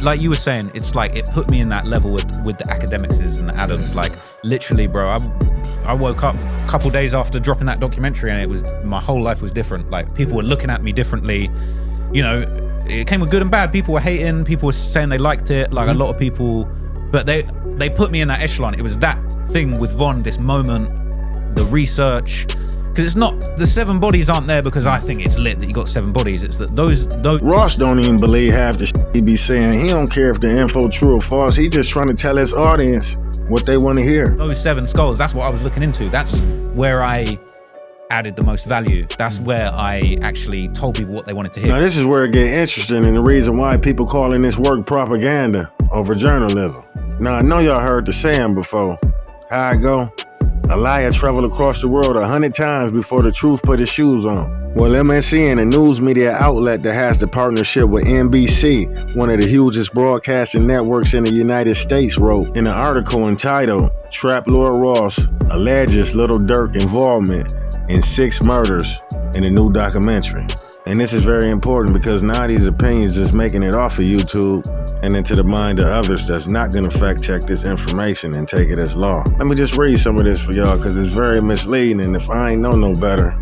Like you were saying, it's like it put me in that level with the academics and the Adams. Like literally, bro, I woke up a couple days after dropping that documentary and it was, my whole life was different. Like people were looking at me differently. You know, it came with good and bad. People were hating, people were saying they liked it, like a lot of people, but they put me in that echelon. It was that thing with Von, this moment, the research. Because it's not, the 7 bodies aren't there because I think it's lit that you got 7 bodies. It's that those Ross don't even believe half the shit he be saying. He don't care if the info true or false. He just trying to tell his audience what they want to hear. Those 7 skulls, that's what I was looking into. That's where I added the most value. That's where I actually told people what they wanted to hear. Now this is where it get interesting and the reason why people calling this work propaganda over journalism. Now I know y'all heard the saying before. How I go? A liar traveled across the world 100 times before the truth put his shoes on. Well, MSN, a news media outlet that has the partnership with NBC, one of the hugest broadcasting networks in the United States, wrote in an article entitled Trap Lord Ross Alleges Little Durk Involvement in 6 Murders in a New Documentary. And this is very important because now these opinions is making it off of YouTube and into the mind of others that's not gonna fact check this information and take it as law. Let me just read some of this for y'all because it's very misleading, and if I ain't know no better,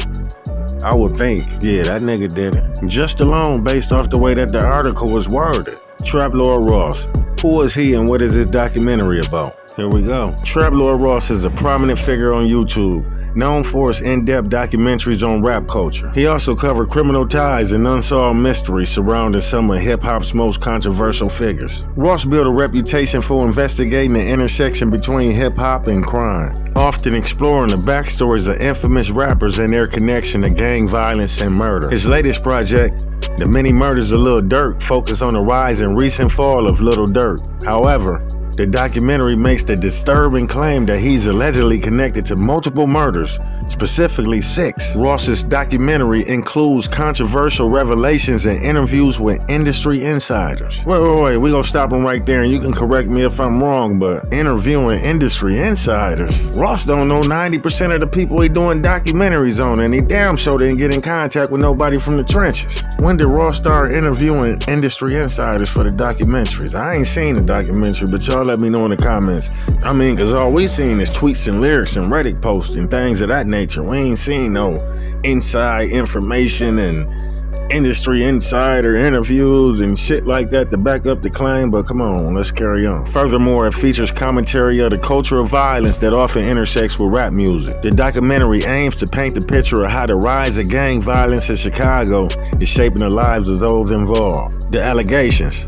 I would think, yeah, that nigga did it. Just alone based off the way that the article was worded. Trap Lord Ross, who is he and what is his documentary about? Here we go. Trap Lord Ross is a prominent figure on YouTube, known for his in-depth documentaries on rap culture. He also covered criminal ties and unsolved mysteries surrounding some of hip-hop's most controversial figures. Ross built a reputation for investigating the intersection between hip-hop and crime, often exploring the backstories of infamous rappers and their connection to gang violence and murder. His latest project, The Many Murders of Lil Durk, focused on the rise and recent fall of Lil Durk. However, the documentary makes the disturbing claim that he's allegedly connected to multiple murders, specifically 6. Ross's documentary includes controversial revelations and interviews with industry insiders. Wait, we gonna stop him right there and you can correct me if I'm wrong, but interviewing industry insiders? Ross don't know 90% of the people he doing documentaries on, and he damn sure didn't get in contact with nobody from the trenches. When did Ross start interviewing industry insiders for the documentaries? I ain't seen the documentary, but y'all let me know in the comments. I mean, cause all we seen is tweets and lyrics and Reddit posts and things of that nature. We ain't seen no inside information and industry insider interviews and shit like that to back up the claim, but come on, let's carry on. Furthermore, it features commentary of the culture of violence that often intersects with rap music. The documentary aims to paint the picture of how the rise of gang violence in Chicago is shaping the lives of those involved. The allegations.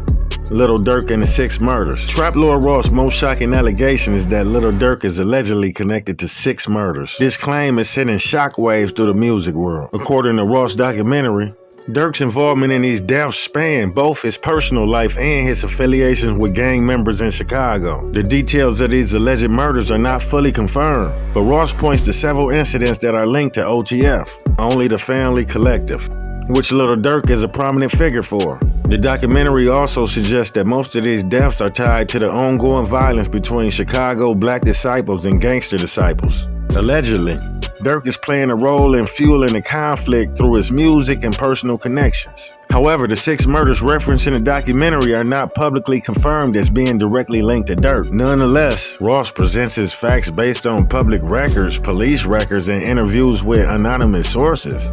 Lil Durk and the 6 murders. Trap Lord Ross' most shocking allegation is that Lil Durk is allegedly connected to 6 murders. This claim is sending shockwaves through the music world. According to Ross' documentary, Durk's involvement in these deaths span both his personal life and his affiliations with gang members in Chicago. The details of these alleged murders are not fully confirmed, but Ross points to several incidents that are linked to OTF, Only the Family Collective, which Lil Durk is a prominent figure for. The documentary also suggests that most of these deaths are tied to the ongoing violence between Chicago black disciples and gangster disciples. Allegedly, Dirk is playing a role in fueling the conflict through his music and personal connections. However, the 6 murders referenced in the documentary are not publicly confirmed as being directly linked to Dirk. Nonetheless, Ross presents his facts based on public records, police records, and interviews with anonymous sources.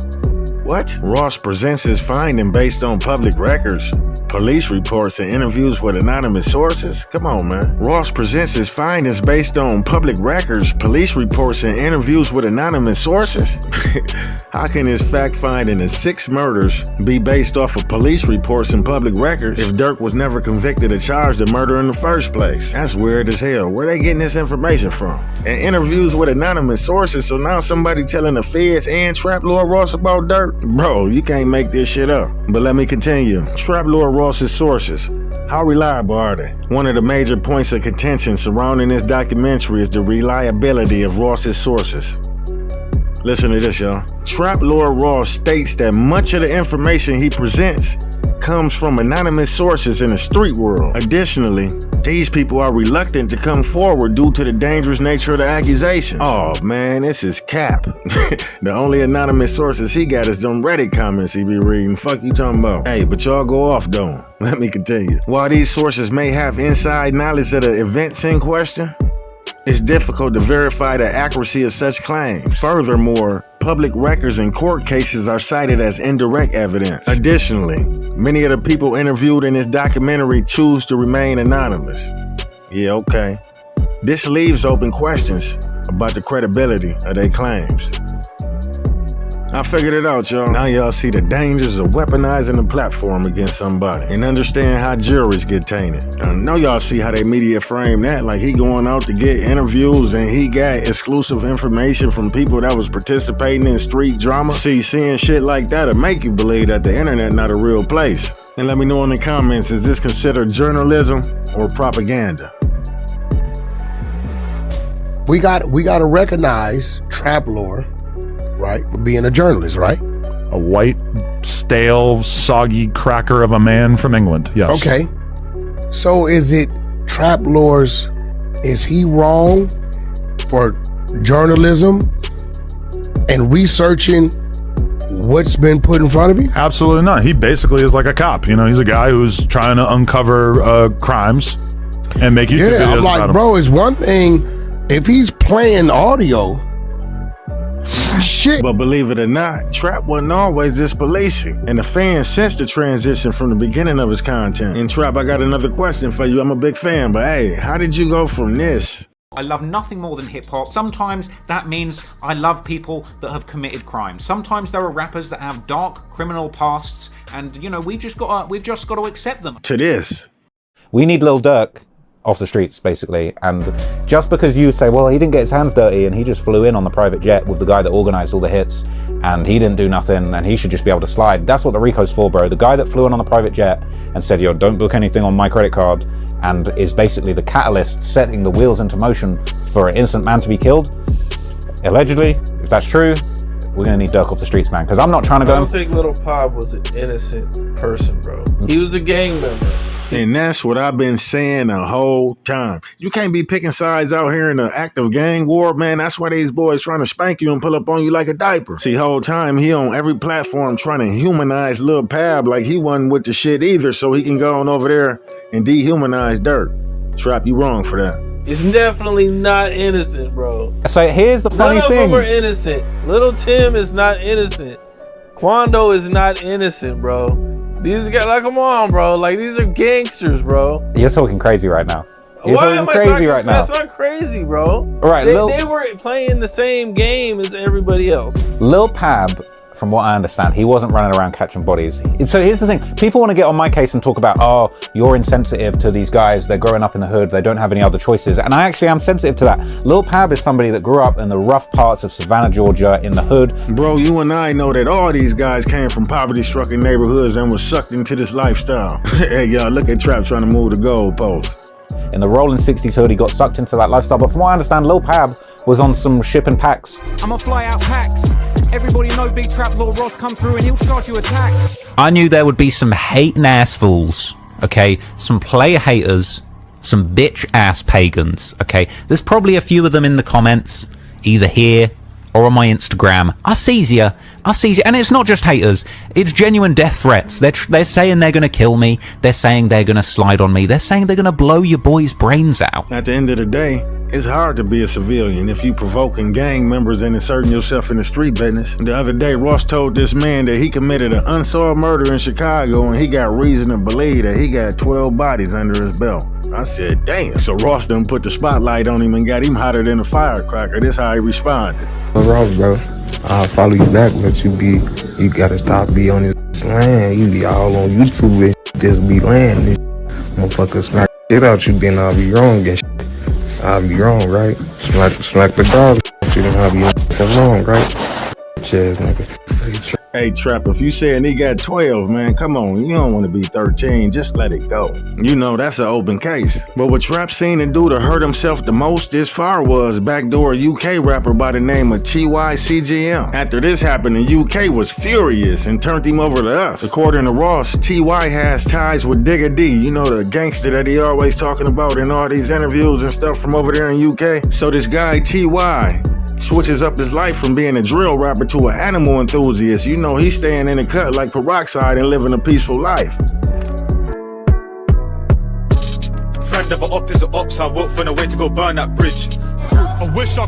What? Ross presents his finding based on public records, police reports, and interviews with anonymous sources? Come on, man. Ross presents his findings based on public records, police reports, and interviews with anonymous sources? How can his fact finding of 6 murders be based off of police reports and public records if Dirk was never convicted or charged of murder in the first place? That's weird as hell. Where they getting this information from? And interviews with anonymous sources, so now somebody telling the feds and Trap Lord Ross about Dirk? Bro, you can't make this shit up. But let me continue. Trap Lord Ross's sources. How reliable are they? One of the major points of contention surrounding this documentary is the reliability of Ross's sources. Listen to this, y'all. Trap Lord Ross states that much of the information he presents comes from anonymous sources in the street world. Additionally, these people are reluctant to come forward due to the dangerous nature of the accusations. Oh man, this is cap. The only anonymous sources he got is them Reddit comments he be reading. Fuck you talking about? Hey, but y'all go off though. Let me continue. While these sources may have inside knowledge of the events in question, it's difficult to verify the accuracy of such claims. Furthermore, public records and court cases are cited as indirect evidence. Additionally, many of the people interviewed in this documentary choose to remain anonymous. Yeah, okay. This leaves open questions about the credibility of their claims. I figured it out, y'all. Now y'all see the dangers of weaponizing the platform against somebody and understand how juries get tainted. I know y'all see how they media frame that, like he going out to get interviews and he got exclusive information from people that was participating in street drama. See, seeing shit like that'll make you believe that the internet not a real place. And let me know in the comments, is this considered journalism or propaganda? We got to recognize Trap Lore, right, for being a journalist, right? A white, stale, soggy cracker of a man from England, yes. Okay. So is it Trap Lore's, is he wrong for journalism and researching what's been put in front of you? Absolutely not. He basically is like a cop. You know, he's a guy who's trying to uncover crimes and make YouTube videos I'm like, about bro, it's one thing if he's playing audio. Shit. But believe it or not, Trap wasn't always this policing. And the fans sensed the transition from the beginning of his content. And Trap, I got another question for you. I'm a big fan, but hey, how did you go from this? I love nothing more than hip-hop. Sometimes that means I love people that have committed crimes. Sometimes there are rappers that have dark criminal pasts, and you know, we've just got to accept them. To this. We need Lil Durk off the streets, basically. And just because you say, well, he didn't get his hands dirty and he just flew in on the private jet with the guy that organized all the hits and he didn't do nothing and he should just be able to slide. That's what the RICO's for, bro. The guy that flew in on the private jet and said, yo, don't book anything on my credit card, and is basically the catalyst setting the wheels into motion for an innocent man to be killed. Allegedly, if that's true, we're gonna need Durk off the streets, man, because I'm not trying to go. I don't think Little Pop was an innocent person, bro. He was a gang member. And that's what I've been saying the whole time. You can't be picking sides out here in the active gang war, man. That's why these boys trying to spank you and pull up on you like a diaper. See, whole time he on every platform trying to humanize Lil Pab like he wasn't with the shit either, so he can go on over there and dehumanize Dirk. Trap, you wrong for that. He's definitely not innocent, bro. So here's the funny thing. None of them are innocent. Little Tim is not innocent. Quando is not innocent, bro. These guys, like, come on, bro. Like, these are gangsters, bro. You're talking crazy right now. You're Why am I crazy talking right now. That's not crazy, bro. All right, they were playing the same game as everybody else. Lil Pab, from what I understand, he wasn't running around catching bodies. So here's the thing. People want to get on my case and talk about, oh, you're insensitive to these guys. They're growing up in the hood. They don't have any other choices. And I actually am sensitive to that. Lil Pab is somebody that grew up in the rough parts of Savannah, Georgia, in the hood. Bro, you and I know that all these guys came from poverty-stricken neighborhoods and were sucked into this lifestyle. Hey, y'all, look at Trap trying to move the goalpost. In the rolling 60s hood, he got sucked into that lifestyle. But from what I understand, Lil Pab was on some shipping packs. I'ma fly out packs. Everybody know Big Trap Lord Ross come through and he'll charge you a tax. I knew there would be some hating ass fools, okay? Some player haters, some bitch ass pagans, okay? There's probably a few of them in the comments, either here or on my Instagram. I sees you. And it's not just haters. It's genuine death threats. They're saying they're going to kill me. They're saying they're going to slide on me. They're saying they're going to blow your boy's brains out. At the end of the day, it's hard to be a civilian if you provoking gang members and inserting yourself in the street business. The other day, Ross told this man that he committed an unsolved murder in Chicago and he got reason to believe that he got 12 bodies under his belt. I said, damn. So Ross done put the spotlight on him and got him hotter than a firecracker. This how he responded. Ross, bro, I'll follow you back, but you gotta stop being on this land. You be all on YouTube and just be laying this motherfucker smack shit out you, then I'll be wrong and shit. I'll be wrong, right? Smack the dog, you then I'll be wrong, right? Cheers, nigga. Hey, Trap, if you saying he got 12, man, come on. You don't want to be 13. Just let it go. You know, that's an open case. But what Trap seen him do to hurt himself the most this far was backdoor UK rapper by the name of TY After this happened, the UK was furious and turned him over to us. According to Ross, TY has ties with Digga D, you know, the gangster that he always talking about in all these interviews and stuff from over there in UK. So this guy, TY, switches up his life from being a drill rapper to an animal enthusiast. You know, he's staying in the cut like peroxide and living a peaceful life. Friend of an op is an ops, I walk from the way to go burn that bridge. I wish I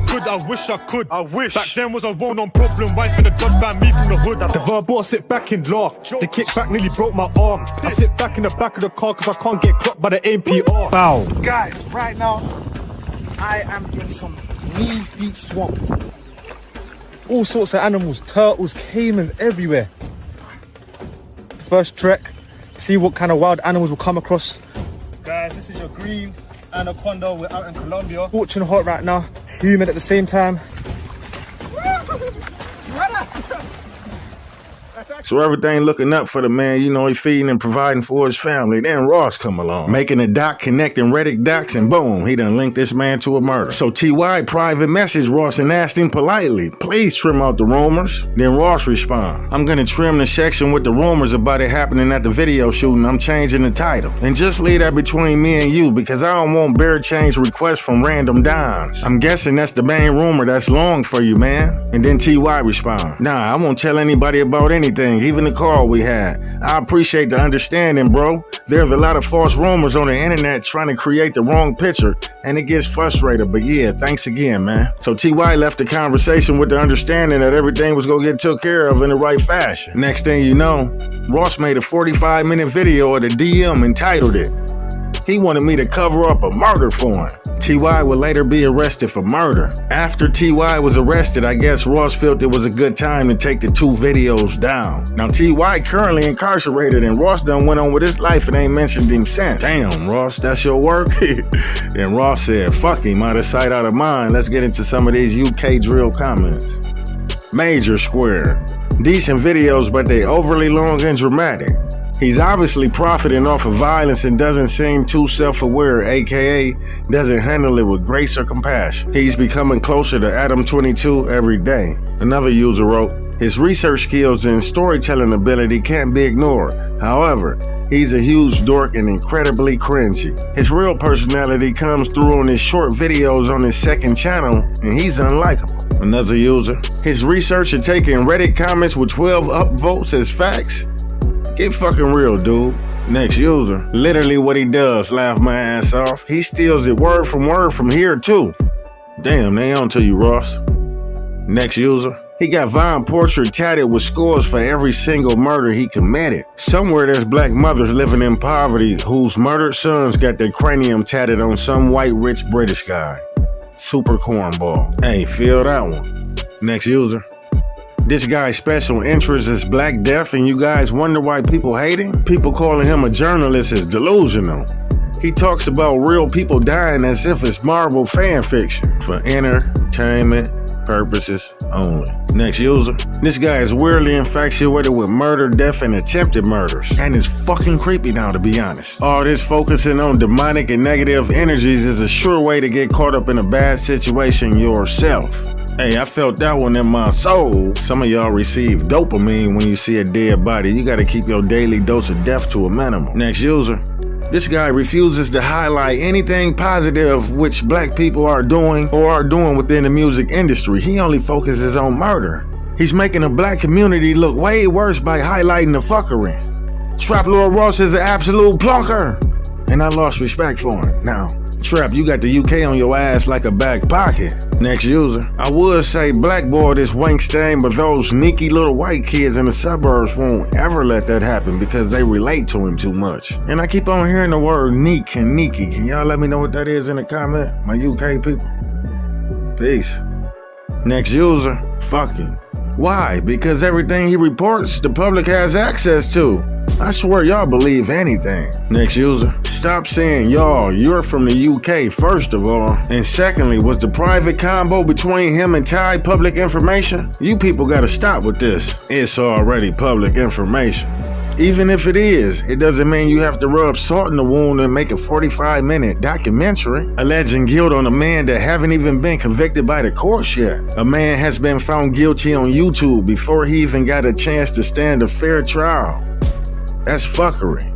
could. Back then was a well-known problem. Wife in the Dodge banned me from the hood. The verbal, I sit back and laugh. The kickback nearly broke my arm. I sit back in the back of the car cause I can't get clocked by the APR. Bow. Guys, right now, I am in some knee-deep swamp. All sorts of animals, turtles, caimans everywhere. First trek, see what kind of wild animals we'll come across. Guys, this is your green anaconda. We're out in Colombia. Scorching hot right now, humid at the same time. So everything looking up for the man, you know, he feeding and providing for his family. Then Ross come along, making a doc connecting Reddick docs, and boom, he done linked this man to a murder. So TY private messaged Ross and asked him politely, please trim out the rumors. Then Ross respond, I'm gonna trim the section with the rumors about it happening at the video shooting. I'm changing the title. And just leave that between me and you because I don't want bare change requests from random dons. I'm guessing that's the main rumor that's long for you, man. And then TY respond, nah, I won't tell anybody about anything. Even the call we had. I appreciate the understanding, bro. There's a lot of false rumors on the internet trying to create the wrong picture, and it gets frustrated, but yeah, thanks again, man. So TY left the conversation with the understanding that everything was gonna get took care of in the right fashion. Next thing you know, Ross made a 45-minute video of the DM entitled it, he wanted me to cover up a murder for him. TY would later be arrested for murder. After TY was arrested, I guess Ross felt it was a good time to take the two videos down. Now TY currently incarcerated and Ross done went on with his life and ain't mentioned him since. Damn, Ross, that's your work? Then Ross said, fuck him, out of sight, out of mind. Let's get into some of these UK drill comments. Major Square. Decent videos, but they overly long and dramatic. He's obviously profiting off of violence and doesn't seem too self-aware, aka doesn't handle it with grace or compassion. He's becoming closer to Adam 22 every day. Another user wrote, his research skills and storytelling ability can't be ignored. However, he's a huge dork and incredibly cringy. His real personality comes through on his short videos on his second channel, and he's unlikable. Another user, his research and taking Reddit comments with 12 upvotes as facts. Get fucking real, dude. Next user, literally what he does, laugh my ass off. He steals it word from here too. Damn, they on to you, Ross. Next user, he got Vine portrait tatted with scores for every single murder he committed. Somewhere there's black mothers living in poverty whose murdered sons got their cranium tatted on some white rich British guy. Super cornball. Hey, feel that one. Next user. This guy's special interest is Black Death and you guys wonder why people hate him? People calling him a journalist is delusional. He talks about real people dying as if it's Marvel fan fiction for entertainment purposes only. Next user. This guy is weirdly infatuated with murder, death, and attempted murders. And it's fucking creepy now, to be honest. All this focusing on demonic and negative energies is a sure way to get caught up in a bad situation yourself. Hey, I felt that one in my soul. Some of y'all receive dopamine when you see a dead body. You gotta keep your daily dose of death to a minimum. Next user. This guy refuses to highlight anything positive which black people are doing or are doing within the music industry. He only focuses on murder. He's making the black community look way worse by highlighting the fuckery. Trap Lord Ross is an absolute plunker, and I lost respect for him. Now, Trap, you got the UK on your ass like a back pocket. Next user. I would say blackboard this wank stain, but those sneaky little white kids in the suburbs won't ever let that happen because they relate to him too much. And I keep on hearing the word neek and neeky. Can y'all let me know what that is in the comment? My UK people. Peace. Next user. Fucking. Why? Because everything he reports, the public has access to. I swear y'all believe anything. Next user. Stop saying y'all, you're from the UK, first of all. And secondly, was the private combo between him and Ty public information? You people gotta stop with this. It's already public information. Even if it is, it doesn't mean you have to rub salt in the wound and make a 45-minute documentary alleging guilt on a man that haven't even been convicted by the courts yet. A man has been found guilty on YouTube before he even got a chance to stand a fair trial. That's fuckery.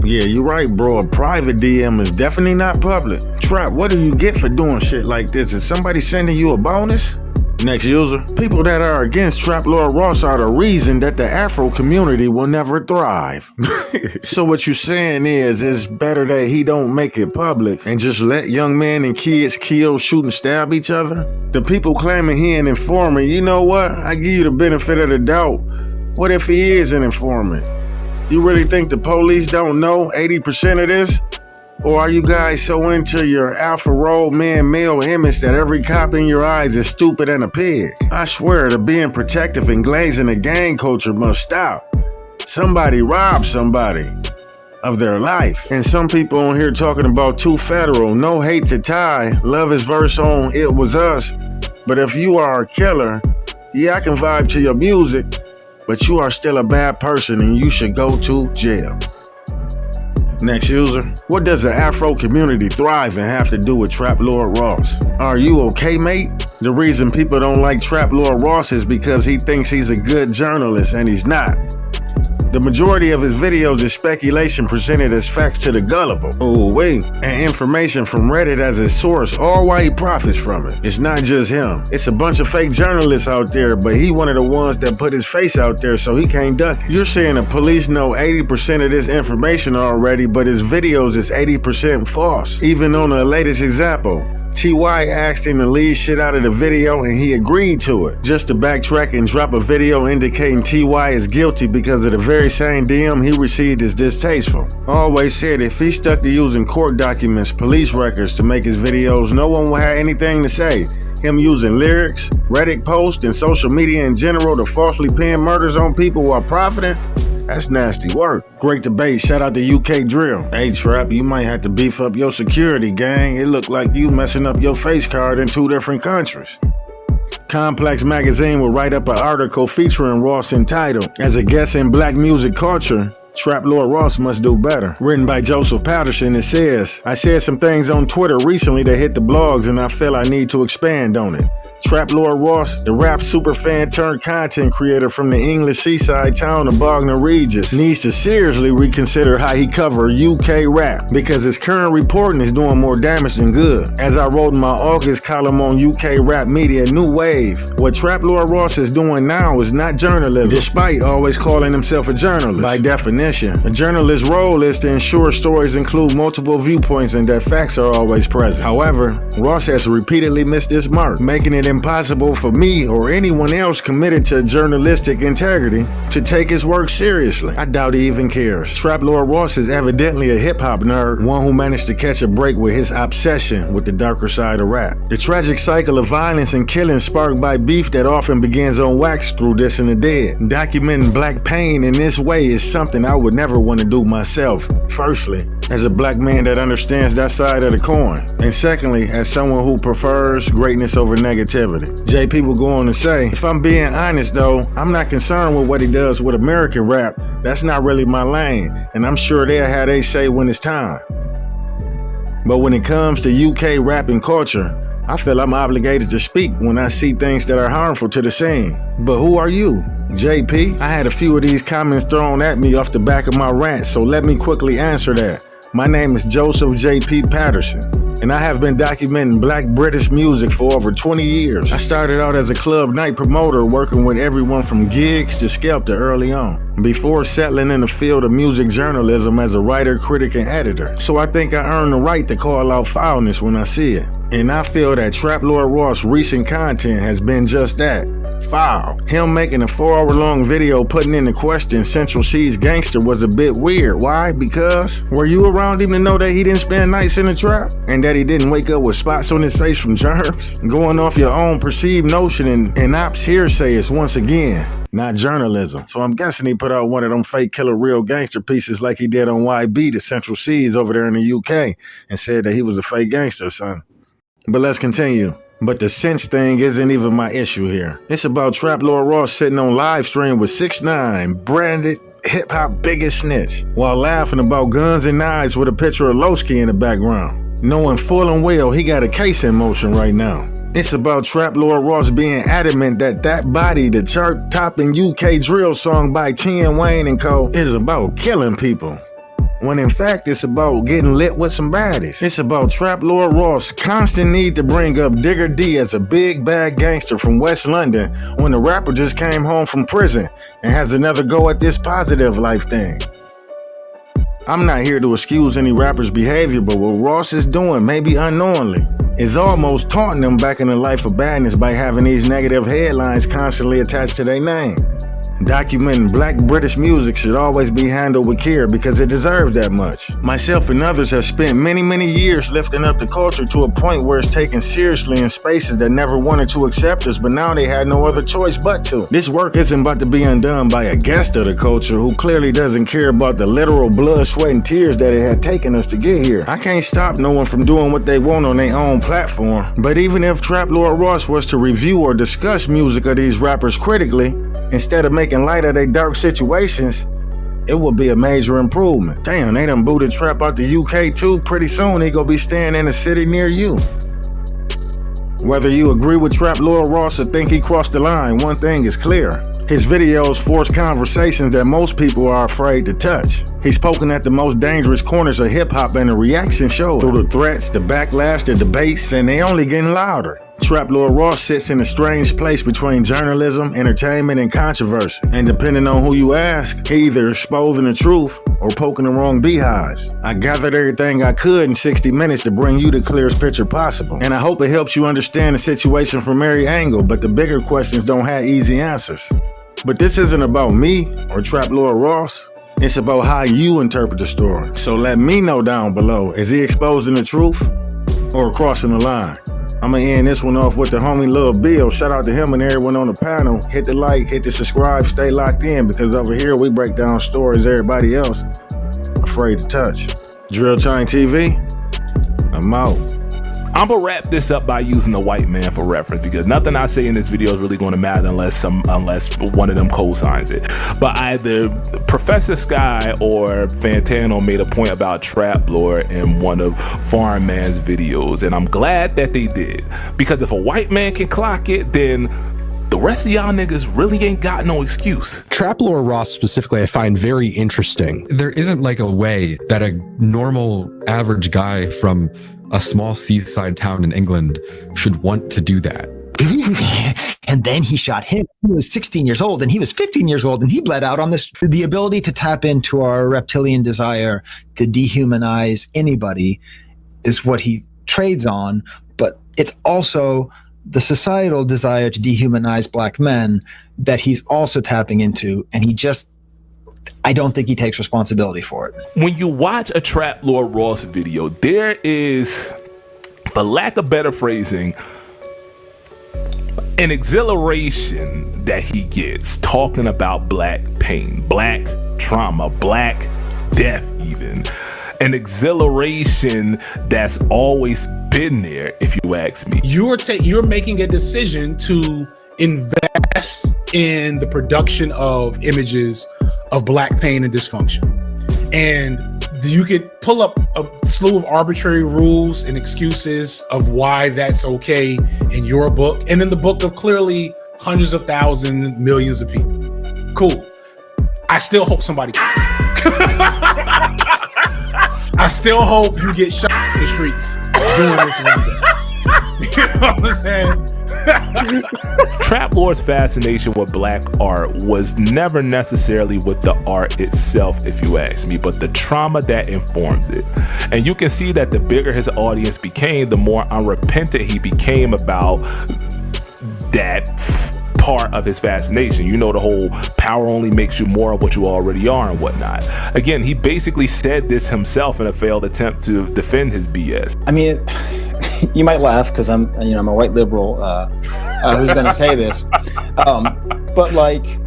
Yeah, you're right, bro. A private DM is definitely not public. Trap, what do you get for doing shit like this? Is somebody sending you a bonus? Next user. People that are against Trap Lord Ross are the reason that the Afro community will never thrive. So what you're saying is, it's better that he don't make it public and just let young men and kids kill, shoot, and stab each other? The people claiming he an informant, you know what? I give you the benefit of the doubt. What if he is an informant? You really think the police don't know 80% of this? Or are you guys so into your alpha role man male image that every cop in your eyes is stupid and a pig? I swear the being protective and glazing the gang culture must stop. Somebody robbed somebody of their life. And some people on here talking about too federal, no hate to Ty, love his verse on It Was Us. But if you are a killer, yeah, I can vibe to your music, but you are still a bad person and you should go to jail. Next user. What does the Afro community thrive and have to do with Trap Lord Ross? Are you okay, mate? The reason people don't like Trap Lord Ross is because he thinks he's a good journalist and he's not. The majority of his videos is speculation presented as facts to the gullible. Oh wait, and information from Reddit as a source, all while he profits from it. It's not just him. It's a bunch of fake journalists out there, but he one of the ones that put his face out there so he can't duck it. You're saying the police know 80% of this information already, but his videos is 80% false. Even on the latest example, T.Y. asked him to leave shit out of the video and he agreed to it. Just to backtrack and drop a video indicating T.Y. is guilty because of the very same DM he received is distasteful. Always said if he stuck to using court documents, police records to make his videos, no one will have anything to say. Him using lyrics, Reddit posts, and social media in general to falsely pin murders on people while profiting? That's nasty work. Great debate. Shout out to UK Drill. Hey, Trap, you might have to beef up your security, gang. It looked like you messing up your face card in 2 different countries. Complex Magazine will write up an article featuring Ross entitled, As a Guest in Black Music Culture, Trap Lord Ross Must Do Better. Written by Joseph Patterson, it says, I said some things on Twitter recently that hit the blogs and I feel I need to expand on it. Trap Lord Ross, the rap superfan turned content creator from the English seaside town of Bognor Regis, needs to seriously reconsider how he covers UK rap because his current reporting is doing more damage than good. As I wrote in my August column on UK rap media New Wave, what Trap Lord Ross is doing now is not journalism, despite always calling himself a journalist. By definition, a journalist's role is to ensure stories include multiple viewpoints and that facts are always present. However, Ross has repeatedly missed this mark, making it impossible for me or anyone else committed to journalistic integrity to take his work seriously. I doubt he even cares. Trap Lord Ross is evidently a hip-hop nerd, one who managed to catch a break with his obsession with the darker side of rap. The tragic cycle of violence and killing sparked by beef that often begins on wax through This and the Dead. Documenting black pain in this way is something I would never want to do myself. Firstly, as a black man that understands that side of the coin. And secondly, as someone who prefers greatness over negativity. JP will go on to say, if I'm being honest though, I'm not concerned with what he does with American rap. That's not really my lane, and I'm sure they'll have they say when it's time. But when it comes to UK rap and culture, I feel I'm obligated to speak when I see things that are harmful to the scene. But who are you? JP, I had a few of these comments thrown at me off the back of my rant, so let me quickly answer that. My name is Joseph JP Patterson, and I have been documenting Black British music for over 20 years. I started out as a club night promoter, working with everyone from gigs to Skelter early on, before settling in the field of music journalism as a writer, critic, and editor. So I think I earned the right to call out foulness when I see it. And I feel that Trap Lord Ross' recent content has been just that. Foul. Him making a 4-hour-long video putting into question Central C's gangster was a bit weird. Why? Because were you around him to know that he didn't spend nights in the trap? And that he didn't wake up with spots on his face from germs? Going off your own perceived notion and ops hearsay is once again not journalism. So I'm guessing he put out one of them fake killer real gangster pieces like he did on YB to Central C's over there in the UK and said that he was a fake gangster or something. But let's continue. But the cinch thing isn't even my issue here. It's about Trap Lord Ross sitting on live stream with 6ix9ine, branded hip-hop biggest snitch, while laughing about guns and knives with a picture of Lowski in the background, knowing full and well he got a case in motion right now. It's about Trap Lord Ross being adamant that That Body, the chart-topping UK drill song by T.N. Wayne and Co., is about killing people, when in fact it's about getting lit with some baddies. It's about Trap Lord Ross' constant need to bring up Digger D as a big bad gangster from West London when the rapper just came home from prison and has another go at this positive life thing. I'm not here to excuse any rapper's behavior, but what Ross is doing, maybe unknowingly, is almost taunting them back in the life of badness by having these negative headlines constantly attached to their name. Documenting Black British music should always be handled with care because it deserves that much. Myself and others have spent many years lifting up the culture to a point where it's taken seriously in spaces that never wanted to accept us, but now they had no other choice but to. This work isn't about to be undone by a guest of the culture who clearly doesn't care about the literal blood, sweat, and tears that it had taken us to get here. I can't stop no one from doing what they want on their own platform, but even if Trap Lord Ross was to review or discuss music of these rappers critically, instead of making light of their dark situations, it would be a major improvement. Damn, they done booted Trap out the UK too. Pretty soon he gonna be staying in a city near you. Whether you agree with Trap Lord Ross or think he crossed the line, one thing is clear. His videos force conversations that most people are afraid to touch. He's poking at the most dangerous corners of hip-hop, and the reaction shows through the threats, the backlash, the debates, and they only getting louder. Trap Lord Ross sits in a strange place between journalism, entertainment, and controversy. And depending on who you ask, he either exposing the truth or poking the wrong beehives. I gathered everything I could in 60 minutes to bring you the clearest picture possible. And I hope it helps you understand the situation from every angle, but the bigger questions don't have easy answers. But this isn't about me or Trap Lord Ross. It's about how you interpret the story. So let me know down below, is he exposing the truth or crossing the line? I'm gonna end this one off with the homie Lil Bill. Shout out to him and everyone on the panel. Hit the like, hit the subscribe, stay locked in, because over here we break down stories everybody else afraid to touch. Drill Chain TV, I'm out. I'm gonna wrap this up by using the white man for reference, because nothing I say in this video is really gonna matter unless one of them co-signs it. But either Professor Sky or Fantano made a point about Trap Lord in one of Foreign Man's videos, and I'm glad that they did, because if a white man can clock it, then the rest of y'all niggas really ain't got no excuse. Trap Lord Ross specifically I find very interesting. There isn't like a way that a normal average guy from a small seaside town in England should want to do that. And then he shot him. He was 16 years old and he was 15 years old, and he bled out on this. The ability to tap into our reptilian desire to dehumanize anybody is what he trades on, but it's also the societal desire to dehumanize black men that he's also tapping into, and I don't think he takes responsibility for it. When you watch a Trap Lord Ross video, there is, for lack of better phrasing, an exhilaration that he gets talking about black pain, black trauma, black death even. An exhilaration that's always been there, if you ask me. You're making a decision to invest in the production of images of black pain and dysfunction. And you could pull up a slew of arbitrary rules and excuses of why that's okay in your book and in the book of clearly hundreds of thousands, millions of people. Cool. I still hope somebody kills you. I still hope you get shot in the streets doing this one day. You know what I'm saying? Trap Lord's fascination with black art was never necessarily with the art itself, if you ask me, but the trauma that informs it. And you can see that the bigger his audience became, the more unrepentant he became about that part of his fascination. You know, the whole power only makes you more of what you already are and whatnot. Again, he basically said this himself in a failed attempt to defend his BS. I mean, you might laugh because I'm a white liberal who's going to say this, but like,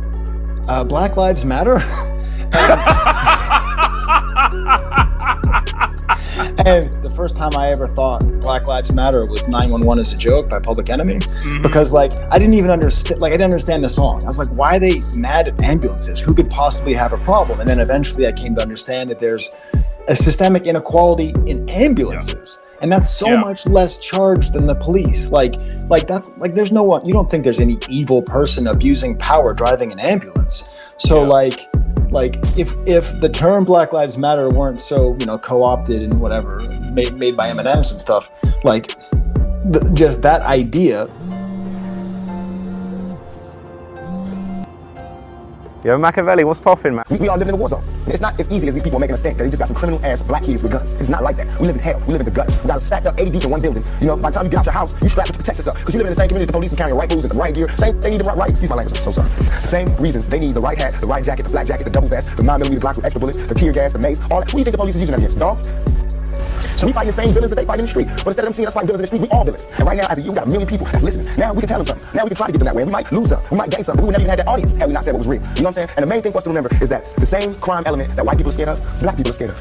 Black Lives Matter. And the first time I ever thought Black Lives Matter was 911 is a joke by Public Enemy, because like I didn't even understand. Like I didn't understand the song. I was like, why are they mad at ambulances? Who could possibly have a problem? And then eventually I came to understand that there's a systemic inequality in ambulances. Yeah. And that's so much less charged than the police. Like that's like there's no one. You don't think there's any evil person abusing power driving an ambulance. So like if the term Black Lives Matter weren't so co-opted and whatever made by M&Ms and stuff, like just that idea. Yo, Machiavelli, what's poppin', man? We are living in a war zone. It's not as easy as these people are making us think that they just got some criminal ass black kids with guns. It's not like that. We live in hell. We live in the gut. We got stacked up 80 deep in one building. You know, by the time you get out your house, you strapped to protect yourself. Because you live in the same community, the police is carrying rifles and the riot gear. They need the right, excuse my language, I'm so sorry. The same reasons they need the right hat, the right jacket, the flak jacket, the double vest, the 9mm Glocks with extra bullets, the tear gas, the mace, all that. Who do you think the police is using that against? Dogs? So we fighting the same villains that they fight in the street. But instead of them seeing us fighting villains in the street, we all villains. And right now, as a youth, we got a million people that's listening. Now we can tell them something. Now we can try to get them that way. And we might lose them. We might gain something. But we would never even had that audience had we not said what was real. You know what I'm saying? And the main thing for us to remember is that the same crime element that white people are scared of, black people are scared of.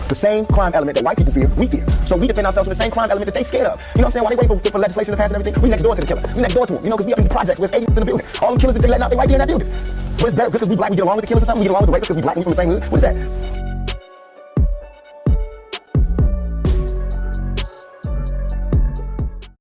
The same crime element that white people fear, we fear. So we defend ourselves with the same crime element that they scared of. You know what I'm saying? While they wait for legislation to pass and everything, we next door to the killer. We next door to him. You know, because we up in the projects where there's 80 in the building. All the killers that they letting out, they right there in that building. But it's better because we black, we get along with the killers or something. We get along with the rapists because we black, we from the same hood. What is that?